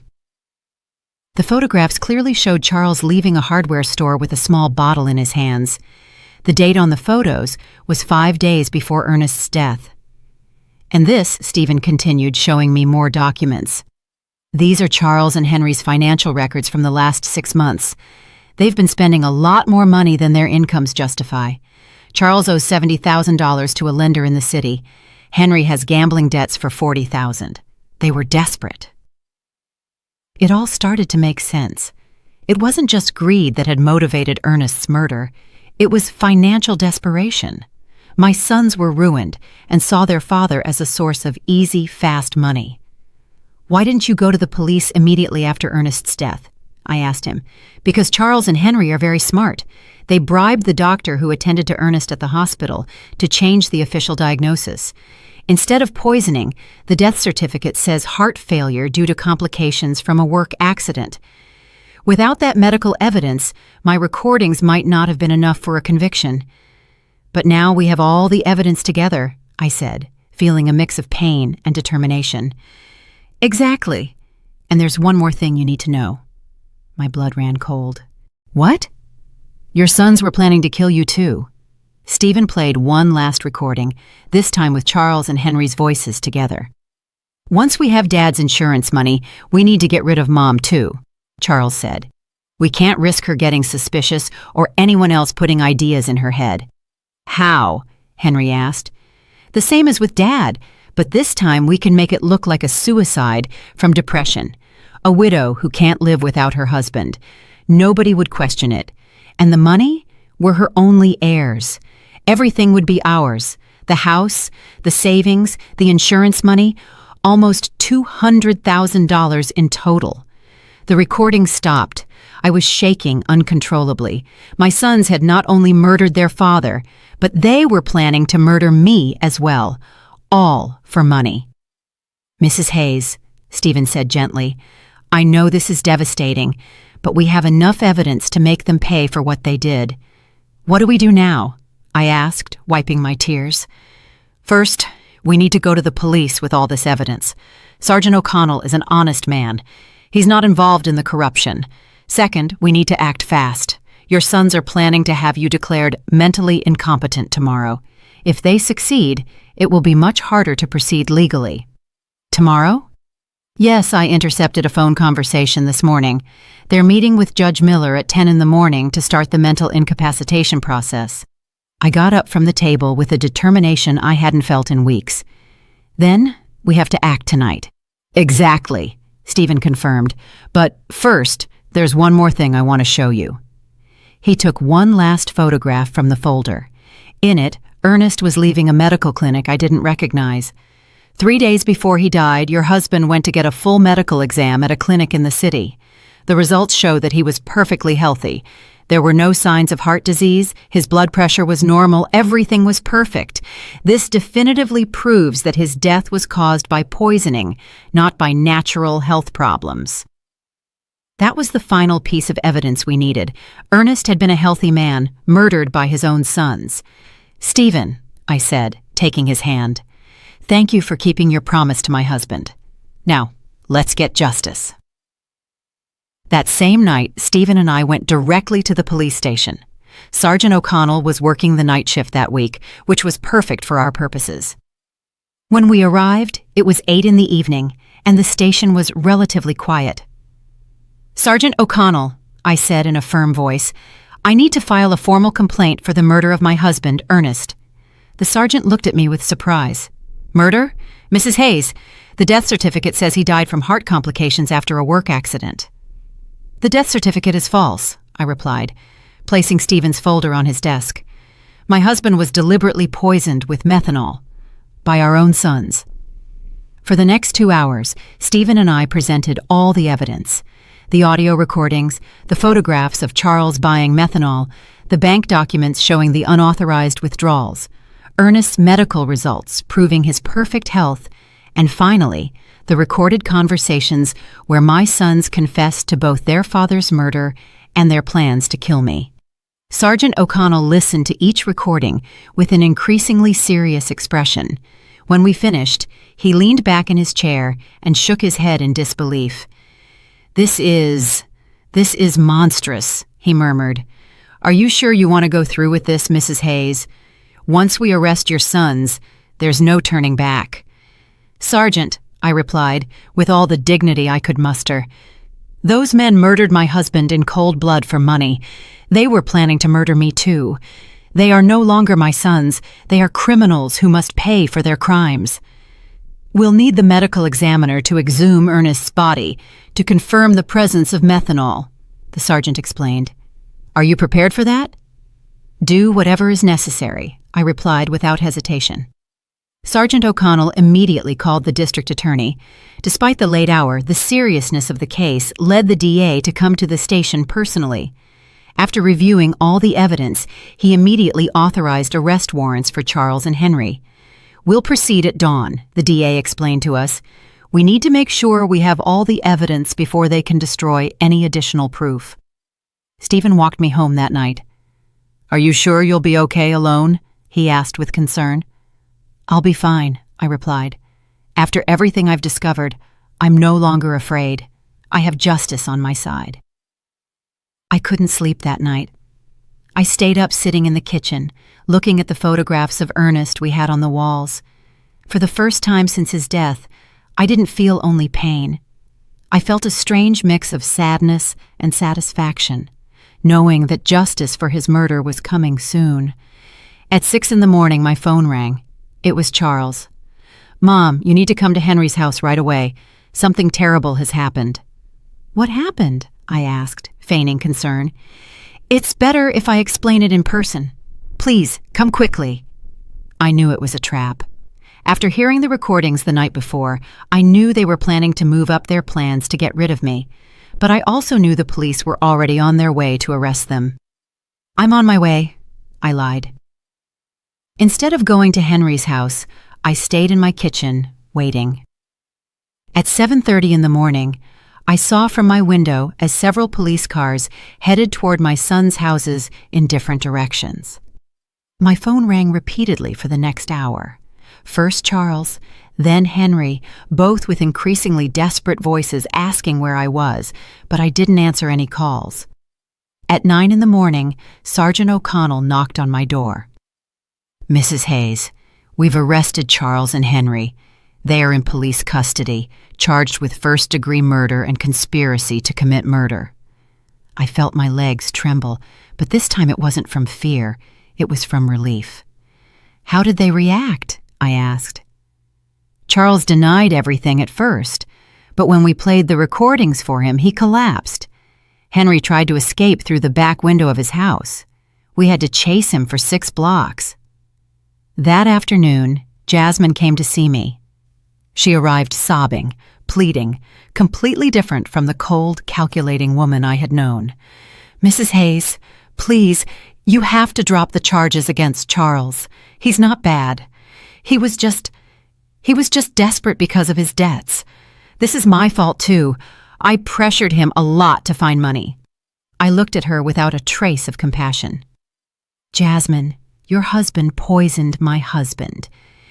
The photographs clearly showed Charles leaving a hardware store with a small bottle in his hands. The date on the photos was 5 days before Ernest's death. "And this," Stephen continued, showing me more documents. "These are Charles and Henry's financial records from the last 6 months. They've been spending a lot more money than their incomes justify. Charles owes $70,000 to a lender in the city. Henry has gambling debts for $40,000. They were desperate." It all started to make sense. It wasn't just greed that had motivated Ernest's murder. It was financial desperation. My sons were ruined and saw their father as a source of easy, fast money. "Why didn't you go to the police immediately after Ernest's death?" I asked him. "Because Charles and Henry are very smart. They bribed the doctor who attended to Ernest at the hospital to change the official diagnosis. Instead of poisoning, the death certificate says heart failure due to complications from a work accident. Without that medical evidence, my recordings might not have been enough for a conviction. But now we have all the evidence together," I said, feeling a mix of pain and determination. "Exactly. And there's one more thing you need to know." My blood ran cold. "What?" "Your sons were planning to kill you too." Stephen played one last recording, this time with Charles and Henry's voices together. "Once we have Dad's insurance money, we need to get rid of Mom too," Charles said. "We can't risk her getting suspicious or anyone else putting ideas in her head." "How?" Henry asked. "The same as with Dad, but this time we can make it look like a suicide from depression. A widow who can't live without her husband. Nobody would question it. And the money? We're her only heirs. Everything would be ours. The house, the savings, the insurance money, almost $200,000 in total." The recording stopped. I was shaking uncontrollably. My sons had not only murdered their father, but they were planning to murder me as well. All for money. "Mrs. Hayes," Stephen said gently, "I know this is devastating, but we have enough evidence to make them pay for what they did. What do we do now?" I asked, wiping my tears. "First, we need to go to the police with all this evidence. Sergeant O'Connell is an honest man. He's not involved in the corruption. Second, we need to act fast. Your sons are planning to have you declared mentally incompetent tomorrow. If they succeed, it will be much harder to proceed legally." "Tomorrow?" "Yes, I intercepted a phone conversation this morning. They're meeting with Judge Miller at 10 in the morning to start the mental incapacitation process." I got up from the table with a determination I hadn't felt in weeks. "Then we have to act tonight." "Exactly," Stephen confirmed. "But first, there's one more thing I want to show you." He took one last photograph from the folder. In it, Ernest was leaving a medical clinic I didn't recognize. 3 days before he died, your husband went to get a full medical exam at a clinic in the city. The results show that he was perfectly healthy. There were no signs of heart disease, his blood pressure was normal, everything was perfect. This definitively proves that his death was caused by poisoning, not by natural health problems. That was the final piece of evidence we needed. Ernest had been a healthy man, murdered by his own sons. "Stephen," I said, taking his hand, "thank you for keeping your promise to my husband. Now, let's get justice." That same night, Stephen and I went directly to the police station. Sergeant O'Connell was working the night shift that week, which was perfect for our purposes. When we arrived, it was 8 in the evening, and the station was relatively quiet. "Sergeant O'Connell," I said in a firm voice, "I need to file a formal complaint for the murder of my husband, Ernest." The sergeant looked at me with surprise. "Murder? Mrs. Hayes, the death certificate says he died from heart complications after a work accident." "The death certificate is false," I replied, placing Stephen's folder on his desk. "My husband was deliberately poisoned with methanol by our own sons." For the next 2 hours, Stephen and I presented all the evidence. The audio recordings, the photographs of Charles buying methanol, the bank documents showing the unauthorized withdrawals, Ernest's medical results proving his perfect health, and finally, the recorded conversations where my sons confessed to both their father's murder and their plans to kill me. Sergeant O'Connell listened to each recording with an increasingly serious expression. When we finished, he leaned back in his chair and shook his head in disbelief. This is monstrous," he murmured. "Are you sure you want to go through with this, Mrs. Hayes? Once we arrest your sons, there's no turning back." "Sergeant," I replied, with all the dignity I could muster, "those men murdered my husband in cold blood for money. They were planning to murder me too. They are no longer my sons. They are criminals who must pay for their crimes. We'll need the medical examiner to exhume Ernest's body to confirm the presence of methanol," the sergeant explained. "Are you prepared for that?" "Do whatever is necessary," I replied without hesitation. Sergeant O'Connell immediately called the district attorney. Despite the late hour, the seriousness of the case led the DA to come to the station personally. After reviewing all the evidence, he immediately authorized arrest warrants for Charles and Henry. "We'll proceed at dawn," the DA explained to us. "We need to make sure we have all the evidence before they can destroy any additional proof." Stephen walked me home that night. "Are you sure you'll be okay alone?" he asked with concern. "I'll be fine," I replied. "After everything I've discovered, I'm no longer afraid. I have justice on my side." I couldn't sleep that night. I stayed up sitting in the kitchen, looking at the photographs of Ernest we had on the walls. For the first time since his death, I didn't feel only pain. I felt a strange mix of sadness and satisfaction, knowing that justice for his murder was coming soon. At 6 a.m, my phone rang. It was Charles. "Mom, you need to come to Henry's house right away. Something terrible has happened." "What happened?" I asked, feigning concern. "It's better if I explain it in person. Please, come quickly." I knew it was a trap. After hearing the recordings the night before, I knew they were planning to move up their plans to get rid of me, but I also knew the police were already on their way to arrest them. "I'm on my way," I lied. Instead of going to Henry's house, I stayed in my kitchen, waiting. At 7:30 in the morning, I saw from my window as several police cars headed toward my son's houses in different directions. My phone rang repeatedly for the next hour. First Charles, then Henry, both with increasingly desperate voices asking where I was, but I didn't answer any calls. At 9 a.m, Sergeant O'Connell knocked on my door. "Mrs. Hayes, we've arrested Charles and Henry. They are in police custody, charged with first-degree murder and conspiracy to commit murder." I felt my legs tremble, but this time it wasn't from fear, it was from relief. "How did they react?" I asked. "Charles denied everything at first, but when we played the recordings for him, he collapsed. Henry tried to escape through the back window of his house. We had to chase him for 6 blocks. That afternoon, Jasmine came to see me. She arrived sobbing, pleading, completely different from the cold, calculating woman I had known. "Mrs. Hayes, please, you have to drop the charges against Charles. He's not bad. He was just desperate because of his debts. This is my fault too. I pressured him a lot to find money." I looked at her without a trace of compassion. "Jasmine, your husband poisoned my husband.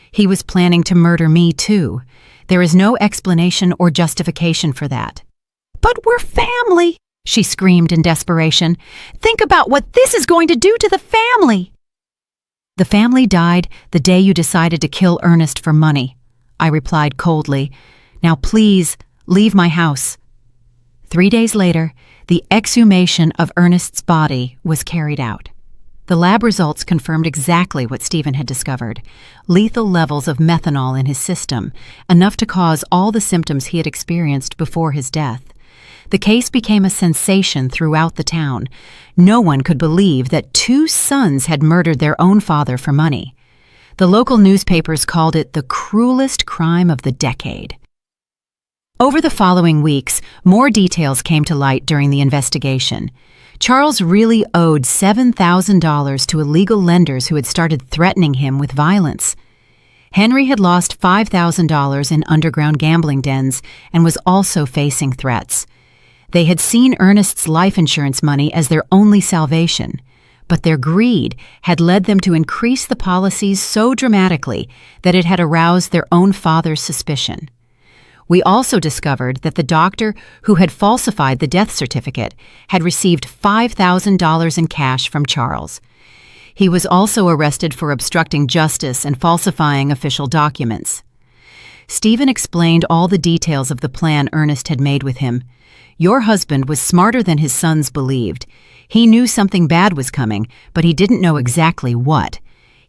He was planning to murder me too. There is no explanation or justification for that." "But we're family," she screamed in desperation. "Think about what this is going to do to the family." "The family died the day you decided to kill Ernest for money," I replied coldly. "Now please, leave my house." 3 days later, the exhumation of Ernest's body was carried out. The lab results confirmed exactly what Stephen had discovered: lethal levels of methanol in his system, enough to cause all the symptoms he had experienced before his death. The case became a sensation throughout the town. No one could believe that 2 sons had murdered their own father for money. The local newspapers called it the cruelest crime of the decade. Over the following weeks, more details came to light during the investigation. Charles really owed $7,000 to illegal lenders who had started threatening him with violence. Henry had lost $5,000 in underground gambling dens and was also facing threats. They had seen Ernest's life insurance money as their only salvation, but their greed had led them to increase the policies so dramatically that it had aroused their own father's suspicion. We also discovered that the doctor who had falsified the death certificate had received $5,000 in cash from Charles. He was also arrested for obstructing justice and falsifying official documents. Stephen explained all the details of the plan Ernest had made with him. "Your husband was smarter than his sons believed. He knew something bad was coming, but he didn't know exactly what.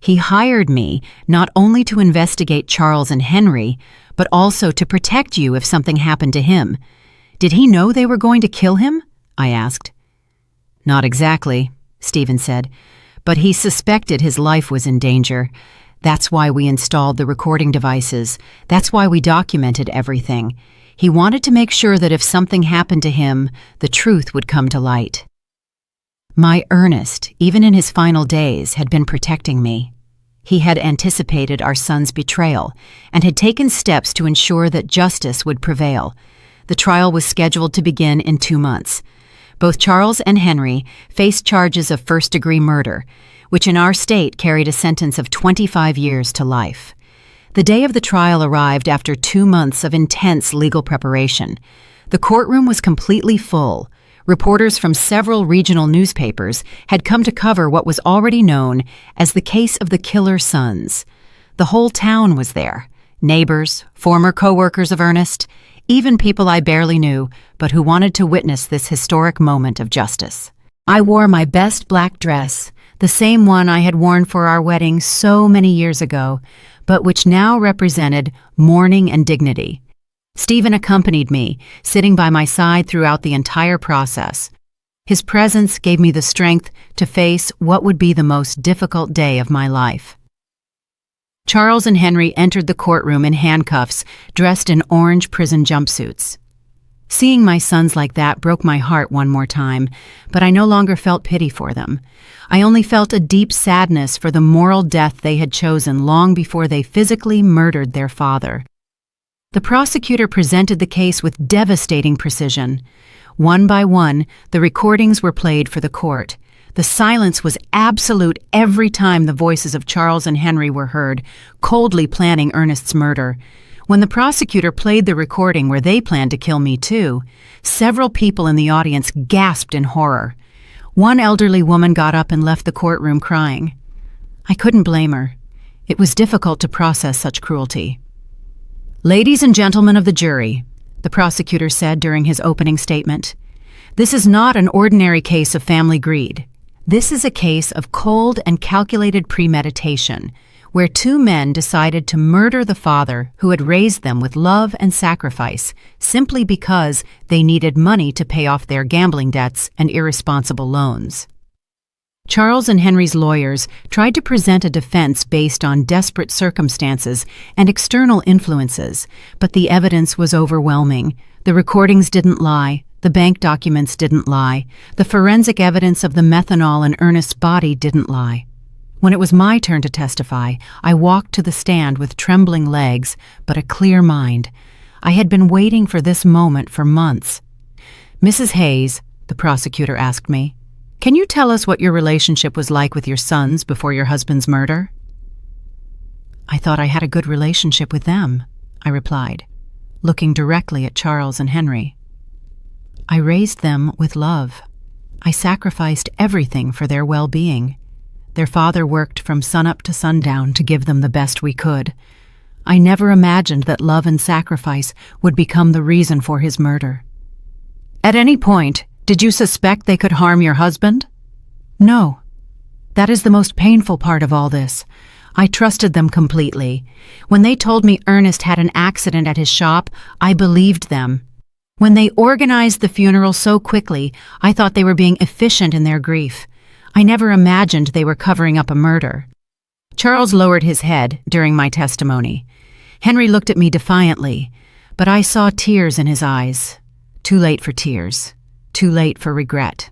He hired me not only to investigate Charles and Henry, but also to protect you if something happened to him. Did he know they were going to kill him?" I asked. "Not exactly," Stephen said, But he suspected his life was in danger. That's why we installed the recording devices. That's why we documented everything. He wanted to make sure that if something happened to him, the truth would come to light. My Ernest, even in his final days, had been protecting me. He had anticipated our son's betrayal and had taken steps to ensure that justice would prevail. The trial was scheduled to begin in 2 months. Both Charles and Henry faced charges of first-degree murder, which in our state carried a sentence of 25 years to life. The day of the trial arrived after 2 months of intense legal preparation. The courtroom was completely full. Reporters from several regional newspapers had come to cover what was already known as the case of the killer sons. The whole town was there. Neighbors, former co-workers of Ernest, even people I barely knew, but who wanted to witness this historic moment of justice. I wore my best black dress, the same one I had worn for our wedding so many years ago, but which now represented mourning and dignity. Stephen accompanied me, sitting by my side throughout the entire process. His presence gave me the strength to face what would be the most difficult day of my life. Charles and Henry entered the courtroom in handcuffs, dressed in orange prison jumpsuits. Seeing my sons like that broke my heart one more time, but I no longer felt pity for them. I only felt a deep sadness for the moral death they had chosen long before they physically murdered their father. The prosecutor presented the case with devastating precision. One by one, the recordings were played for the court. The silence was absolute every time the voices of Charles and Henry were heard, coldly planning Ernest's murder. When the prosecutor played the recording where they planned to kill me too, several people in the audience gasped in horror. One elderly woman got up and left the courtroom crying. I couldn't blame her. It was difficult to process such cruelty. "Ladies and gentlemen of the jury," the prosecutor said during his opening statement, "this is not an ordinary case of family greed. This is a case of cold and calculated premeditation, where 2 men decided to murder the father who had raised them with love and sacrifice simply because they needed money to pay off their gambling debts and irresponsible loans." Charles and Henry's lawyers tried to present a defense based on desperate circumstances and external influences, but the evidence was overwhelming. The recordings didn't lie. The bank documents didn't lie. The forensic evidence of the methanol in Ernest's body didn't lie. When it was my turn to testify, I walked to the stand with trembling legs, but a clear mind. I had been waiting for this moment for months. "Mrs. Hayes," the prosecutor asked me, "can you tell us what your relationship was like with your sons before your husband's murder?" "I thought I had a good relationship with them," I replied, looking directly at Charles and Henry. "I raised them with love. I sacrificed everything for their well-being. Their father worked from sunup to sundown to give them the best we could. I never imagined that love and sacrifice would become the reason for his murder." "At any point, did you suspect they could harm your husband?" "No. That is the most painful part of all this. I trusted them completely. When they told me Ernest had an accident at his shop, I believed them. When they organized the funeral so quickly, I thought they were being efficient in their grief. I never imagined they were covering up a murder." Charles lowered his head during my testimony. Henry looked at me defiantly, but I saw tears in his eyes. Too late for tears. Too late for regret.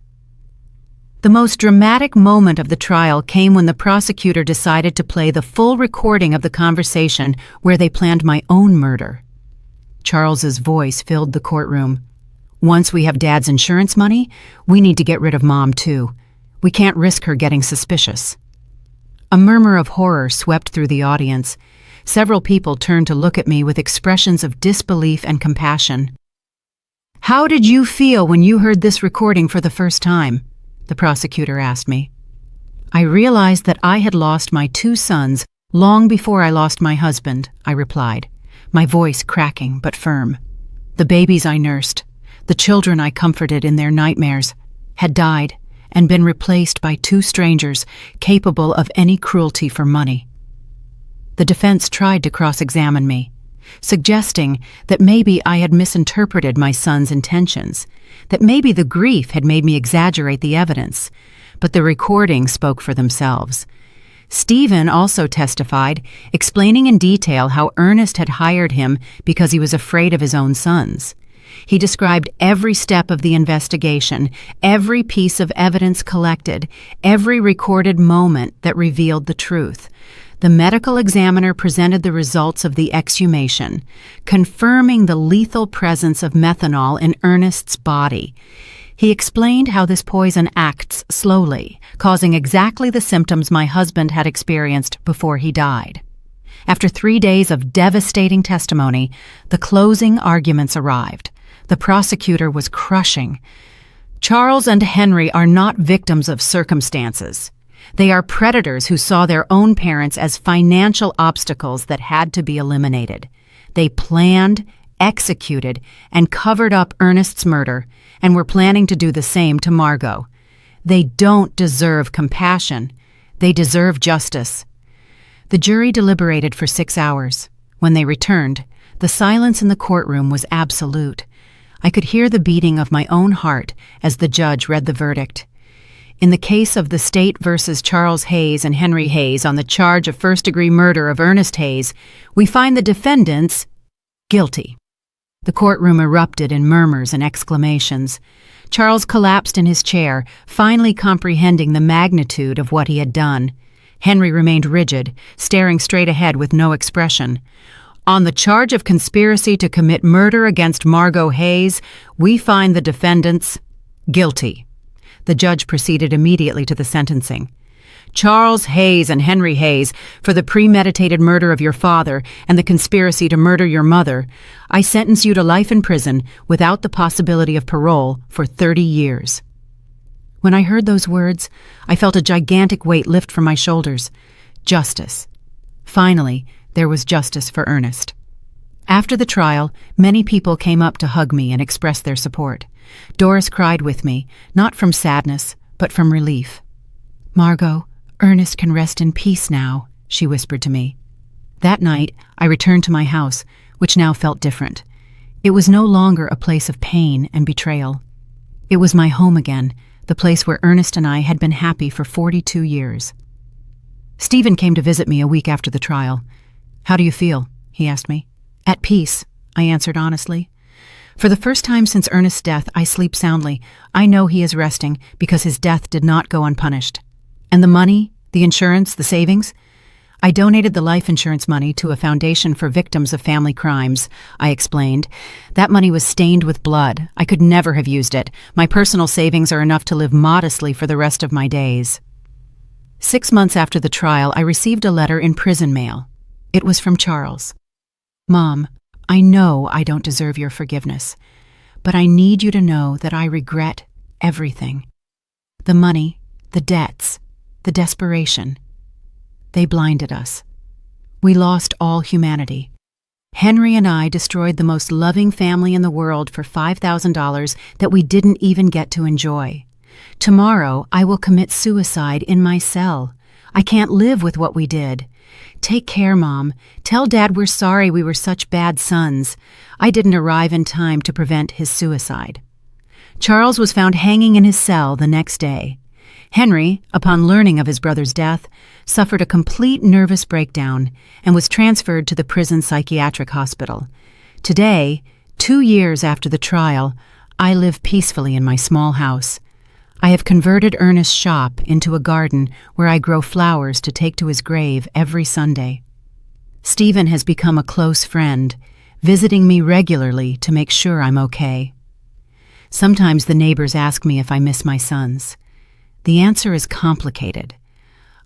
The most dramatic moment of the trial came when the prosecutor decided to play the full recording of the conversation where they planned my own murder. Charles's voice filled the courtroom. "Once we have Dad's insurance money, we need to get rid of Mom too. We can't risk her getting suspicious." A murmur of horror swept through the audience. Several people turned to look at me with expressions of disbelief and compassion. "How did you feel when you heard this recording for the first time?" the prosecutor asked me. "I realized that I had lost my 2 sons long before I lost my husband," I replied, my voice cracking but firm. "The babies I nursed, the children I comforted in their nightmares, had died and been replaced by 2 strangers capable of any cruelty for money." The defense tried to cross-examine me. suggesting that maybe I had misinterpreted my son's intentions, that maybe the grief had made me exaggerate the evidence. But the recordings spoke for themselves. Stephen also testified, explaining in detail how Ernest had hired him because he was afraid of his own sons. He described every step of the investigation, every piece of evidence collected, every recorded moment that revealed the truth. The medical examiner presented the results of the exhumation, confirming the lethal presence of methanol in Ernest's body. He explained how this poison acts slowly, causing exactly the symptoms my husband had experienced before he died. After 3 days of devastating testimony, the closing arguments arrived. The prosecutor was crushing. Charles and Henry are not victims of circumstances. They are predators who saw their own parents as financial obstacles that had to be eliminated. They planned, executed, and covered up Ernest's murder, and were planning to do the same to Margot. They don't deserve compassion. They deserve justice. The jury deliberated for 6 hours. When they returned, the silence in the courtroom was absolute. I could hear the beating of my own heart as the judge read the verdict. In the case of the state versus Charles Hayes and Henry Hayes on the charge of first-degree murder of Ernest Hayes, we find the defendants guilty. The courtroom erupted in murmurs and exclamations. Charles collapsed in his chair, finally comprehending the magnitude of what he had done. Henry remained rigid, staring straight ahead with no expression. On the charge of conspiracy to commit murder against Margot Hayes, we find the defendants guilty. The judge proceeded immediately to the sentencing. Charles Hayes and Henry Hayes, for the premeditated murder of your father and the conspiracy to murder your mother, I sentence you to life in prison without the possibility of parole for 30 years. When I heard those words, I felt a gigantic weight lift from my shoulders. Justice. Finally, there was justice for Ernest. After the trial, many people came up to hug me and express their support. Doris cried with me, not from sadness, but from relief. "Margot, Ernest can rest in peace now," she whispered to me. That night, I returned to my house, which now felt different. It was no longer a place of pain and betrayal. It was my home again, the place where Ernest and I had been happy for 42 years. Stephen came to visit me a week after the trial. "How do you feel?" he asked me. "At peace," I answered honestly. "For the first time since Ernest's death, I sleep soundly. I know he is resting because his death did not go unpunished. And the money, the insurance, the savings? I donated the life insurance money to a foundation for victims of family crimes," I explained. "That money was stained with blood. I could never have used it. My personal savings are enough to live modestly for the rest of my days." 6 months after the trial, I received a letter in prison mail. It was from Charles. "Mom, I know I don't deserve your forgiveness, but I need you to know that I regret everything. The money, the debts, the desperation. They blinded us. We lost all humanity. Henry and I destroyed the most loving family in the world for $5,000 that we didn't even get to enjoy. Tomorrow, I will commit suicide in my cell. I can't live with what we did. Take care, Mom. Tell Dad we're sorry we were such bad sons. I didn't arrive in time to prevent his suicide." Charles was found hanging in his cell the next day. Henry, upon learning of his brother's death, suffered a complete nervous breakdown and was transferred to the prison psychiatric hospital. Today, 2 years after the trial, I live peacefully in my small house. I have converted Ernest's shop into a garden where I grow flowers to take to his grave every Sunday. Stephen has become a close friend, visiting me regularly to make sure I'm okay. Sometimes the neighbors ask me if I miss my sons. The answer is complicated.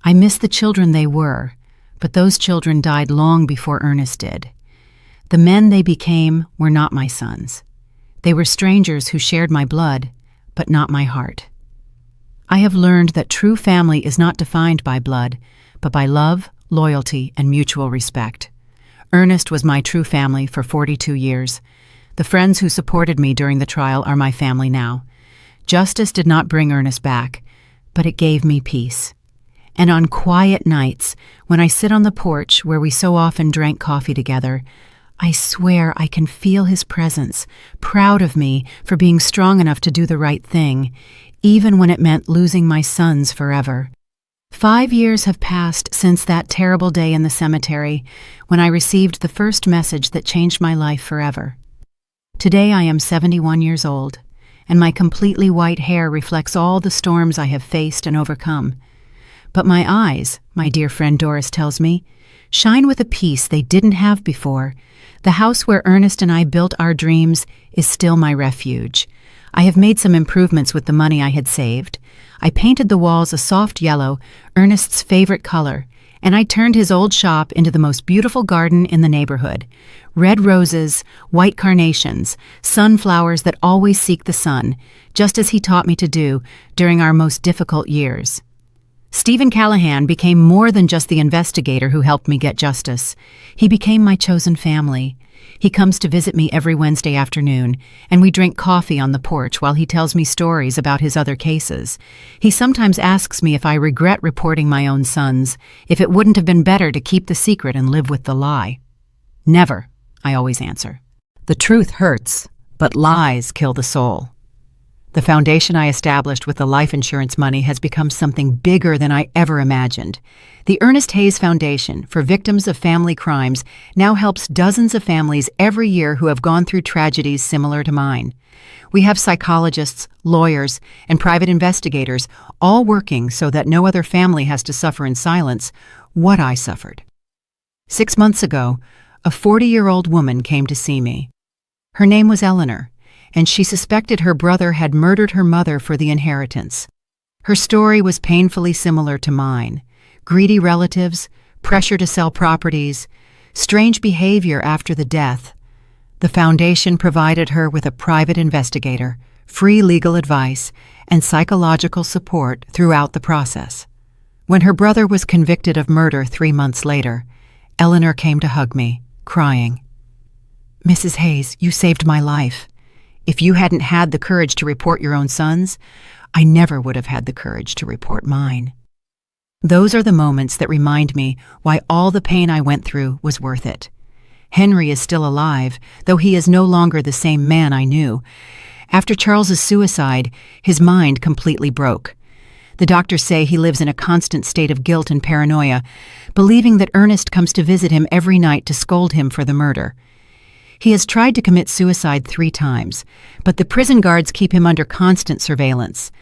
I miss the children they were, but those children died long before Ernest did. The men they became were not my sons. They were strangers who shared my blood, but not my heart. I have learned that true family is not defined by blood, but by love, loyalty, and mutual respect. Ernest was my true family for 42 years. The friends who supported me during the trial are my family now. Justice did not bring Ernest back, but it gave me peace. And on quiet nights, when I sit on the porch where we so often drank coffee together, I swear I can feel his presence, proud of me for being strong enough to do the right thing, even when it meant losing my sons forever. 5 years have passed since that terrible day in the cemetery when I received the first message that changed my life forever. Today I am 71 years old, and my completely white hair reflects all the storms I have faced and overcome. But my eyes, my dear friend Doris tells me, shine with a peace they didn't have before. The house where Ernest and I built our dreams is still my refuge. I have made some improvements with the money I had saved. I painted the walls a soft yellow, Ernest's favorite color, and I turned his old shop into the most beautiful garden in the neighborhood. Red roses, white carnations, sunflowers that always seek the sun, just as he taught me to do during our most difficult years. Stephen Callahan became more than just the investigator who helped me get justice. He became my chosen family. He comes to visit me every Wednesday afternoon, and we drink coffee on the porch while he tells me stories about his other cases. He sometimes asks me if I regret reporting my own sons, if it wouldn't have been better to keep the secret and live with the lie. Never, I always answer. The truth hurts, but lies kill the soul. The foundation I established with the life insurance money has become something bigger than I ever imagined. The Ernest Hayes Foundation for Victims of Family Crimes now helps dozens of families every year who have gone through tragedies similar to mine. We have psychologists, lawyers, and private investigators all working so that no other family has to suffer in silence what I suffered. 6 months ago, a 40-year-old woman came to see me. Her name was Eleanor, and she suspected her brother had murdered her mother for the inheritance. Her story was painfully similar to mine. Greedy relatives, pressure to sell properties, strange behavior after the death. The foundation provided her with a private investigator, free legal advice, and psychological support throughout the process. When her brother was convicted of murder 3 months later, Eleanor came to hug me, crying. "Mrs. Hayes, you saved my life. If you hadn't had the courage to report your own sons, I never would have had the courage to report mine." Those are the moments that remind me why all the pain I went through was worth it. Henry is still alive, though he is no longer the same man I knew. After Charles's suicide, his mind completely broke. The doctors say he lives in a constant state of guilt and paranoia, believing that Ernest comes to visit him every night to scold him for the murder. He has tried to commit suicide 3 times, but the prison guards keep him under constant surveillance.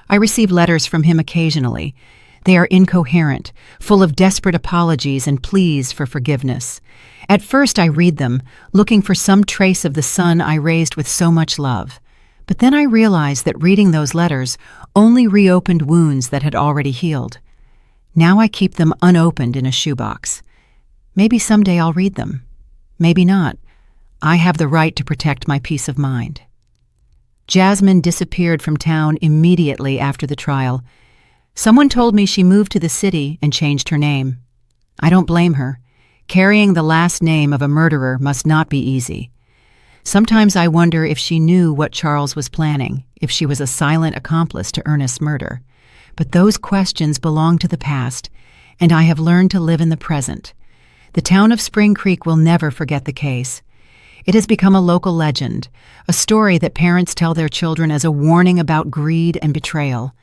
I receive letters from him occasionally. They are incoherent, full of desperate apologies and pleas for forgiveness. At first I read them, looking for some trace of the son I raised with so much love. But then I realized that reading those letters only reopened wounds that had already healed. Now I keep them unopened in a shoebox. Maybe someday I'll read them. Maybe not. I have the right to protect my peace of mind. Jasmine disappeared from town immediately after the trial. Someone told me she moved to the city and changed her name. I don't blame her. Carrying the last name of a murderer must not be easy. Sometimes I wonder if she knew what Charles was planning, if she was a silent accomplice to Ernest's murder. But those questions belong to the past, and I have learned to live in the present. The town of Spring Creek will never forget the case. It has become a local legend, a story that parents tell their children as a warning about greed and betrayal.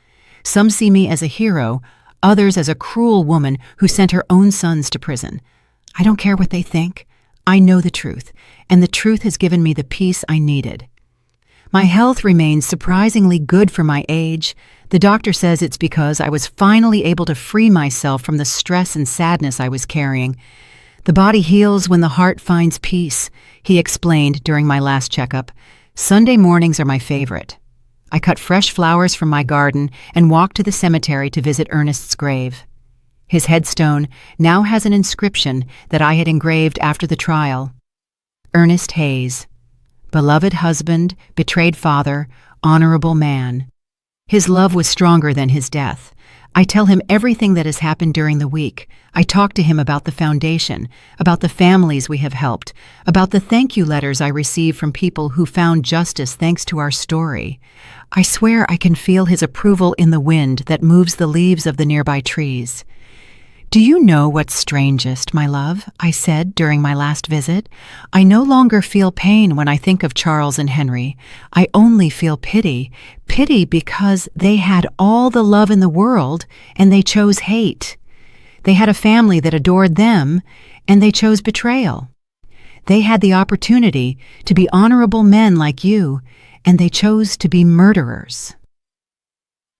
Some see me as a hero, others as a cruel woman who sent her own sons to prison. I don't care what they think. I know the truth, and the truth has given me the peace I needed. My health remains surprisingly good for my age. The doctor says it's because I was finally able to free myself from the stress and sadness I was carrying. The body heals when the heart finds peace, he explained during my last checkup. Sunday mornings are my favorite. I cut fresh flowers from my garden and walked to the cemetery to visit Ernest's grave. His headstone now has an inscription that I had engraved after the trial. Ernest Hayes, beloved husband, betrayed father, honorable man. His love was stronger than his death. I tell him everything that has happened during the week. I talk to him about the foundation, about the families we have helped, about the thank you letters I receive from people who found justice thanks to our story. I swear I can feel his approval in the wind that moves the leaves of the nearby trees. "Do you know what's strangest, my love?" I said during my last visit. "I no longer feel pain when I think of Charles and Henry. I only feel pity. Pity because they had all the love in the world and they chose hate. They had a family that adored them and they chose betrayal. They had the opportunity to be honorable men like you and they chose to be murderers."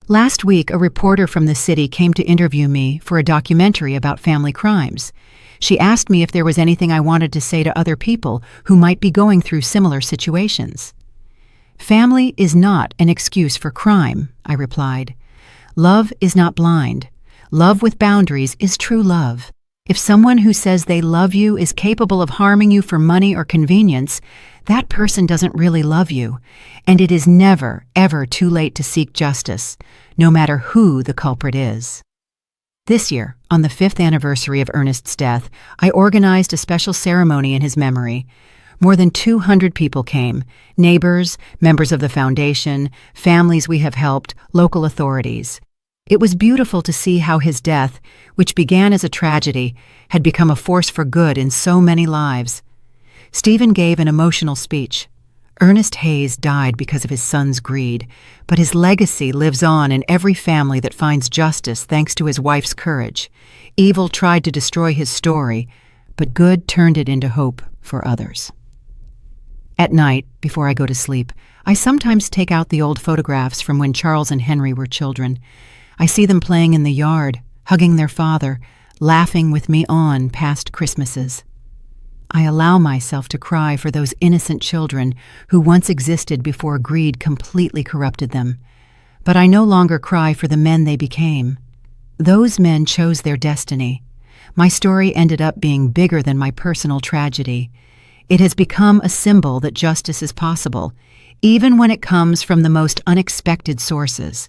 Last week, a reporter from the city came to interview me for a documentary about family crimes. She asked me if there was anything I wanted to say to other people who might be going through similar situations. "Family is not an excuse for crime," I replied. "Love is not blind. Love with boundaries is true love. If someone who says they love you is capable of harming you for money or convenience, that person doesn't really love you, and it is never, ever too late to seek justice, no matter who the culprit is." This year, on the 5th anniversary of Ernest's death, I organized a special ceremony in his memory. More than 200 people came: neighbors, members of the foundation, families we have helped, local authorities. It was beautiful to see how his death, which began as a tragedy, had become a force for good in so many lives. Stephen gave an emotional speech. Ernest Hayes died because of his son's greed, but his legacy lives on in every family that finds justice thanks to his wife's courage. Evil tried to destroy his story, but good turned it into hope for others. At night, before I go to sleep, I sometimes take out the old photographs from when Charles and Henry were children. I see them playing in the yard, hugging their father, laughing with me on past Christmases. I allow myself to cry for those innocent children who once existed before greed completely corrupted them. But I no longer cry for the men they became. Those men chose their destiny. My story ended up being bigger than my personal tragedy. It has become a symbol that justice is possible, even when it comes from the most unexpected sources.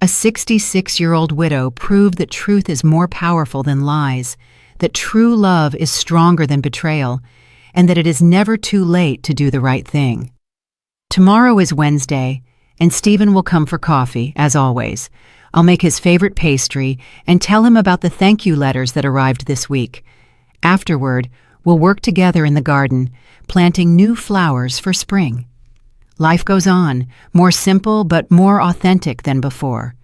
A 66-year-old widow proved that truth is more powerful than lies, that true love is stronger than betrayal, and that it is never too late to do the right thing. Tomorrow is Wednesday, and Stephen will come for coffee, as always. I'll make his favorite pastry and tell him about the thank you letters that arrived this week. Afterward, we'll work together in the garden, planting new flowers for spring. Life goes on, more simple but more authentic than before.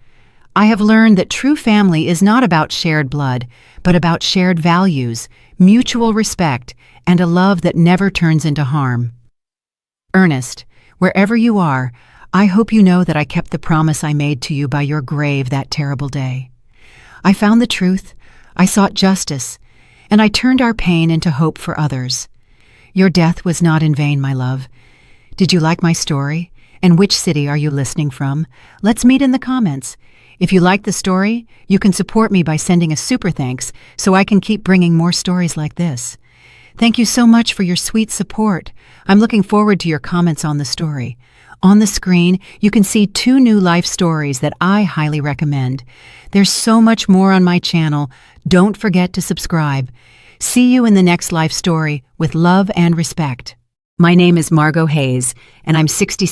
I have learned that true family is not about shared blood, but about shared values, mutual respect, and a love that never turns into harm. Ernest, wherever you are, I hope you know that I kept the promise I made to you by your grave that terrible day. I found the truth, I sought justice, and I turned our pain into hope for others. Your death was not in vain, my love. Did you like my story? And which city are you listening from? Let's meet in the comments. If you like the story, you can support me by sending a super thanks so I can keep bringing more stories like this. Thank you so much for your sweet support. I'm looking forward to your comments on the story. On the screen, you can see 2 new life stories that I highly recommend. There's so much more on my channel. Don't forget to subscribe. See you in the next life story with love and respect. My name is Margot Hayes, and I'm 66.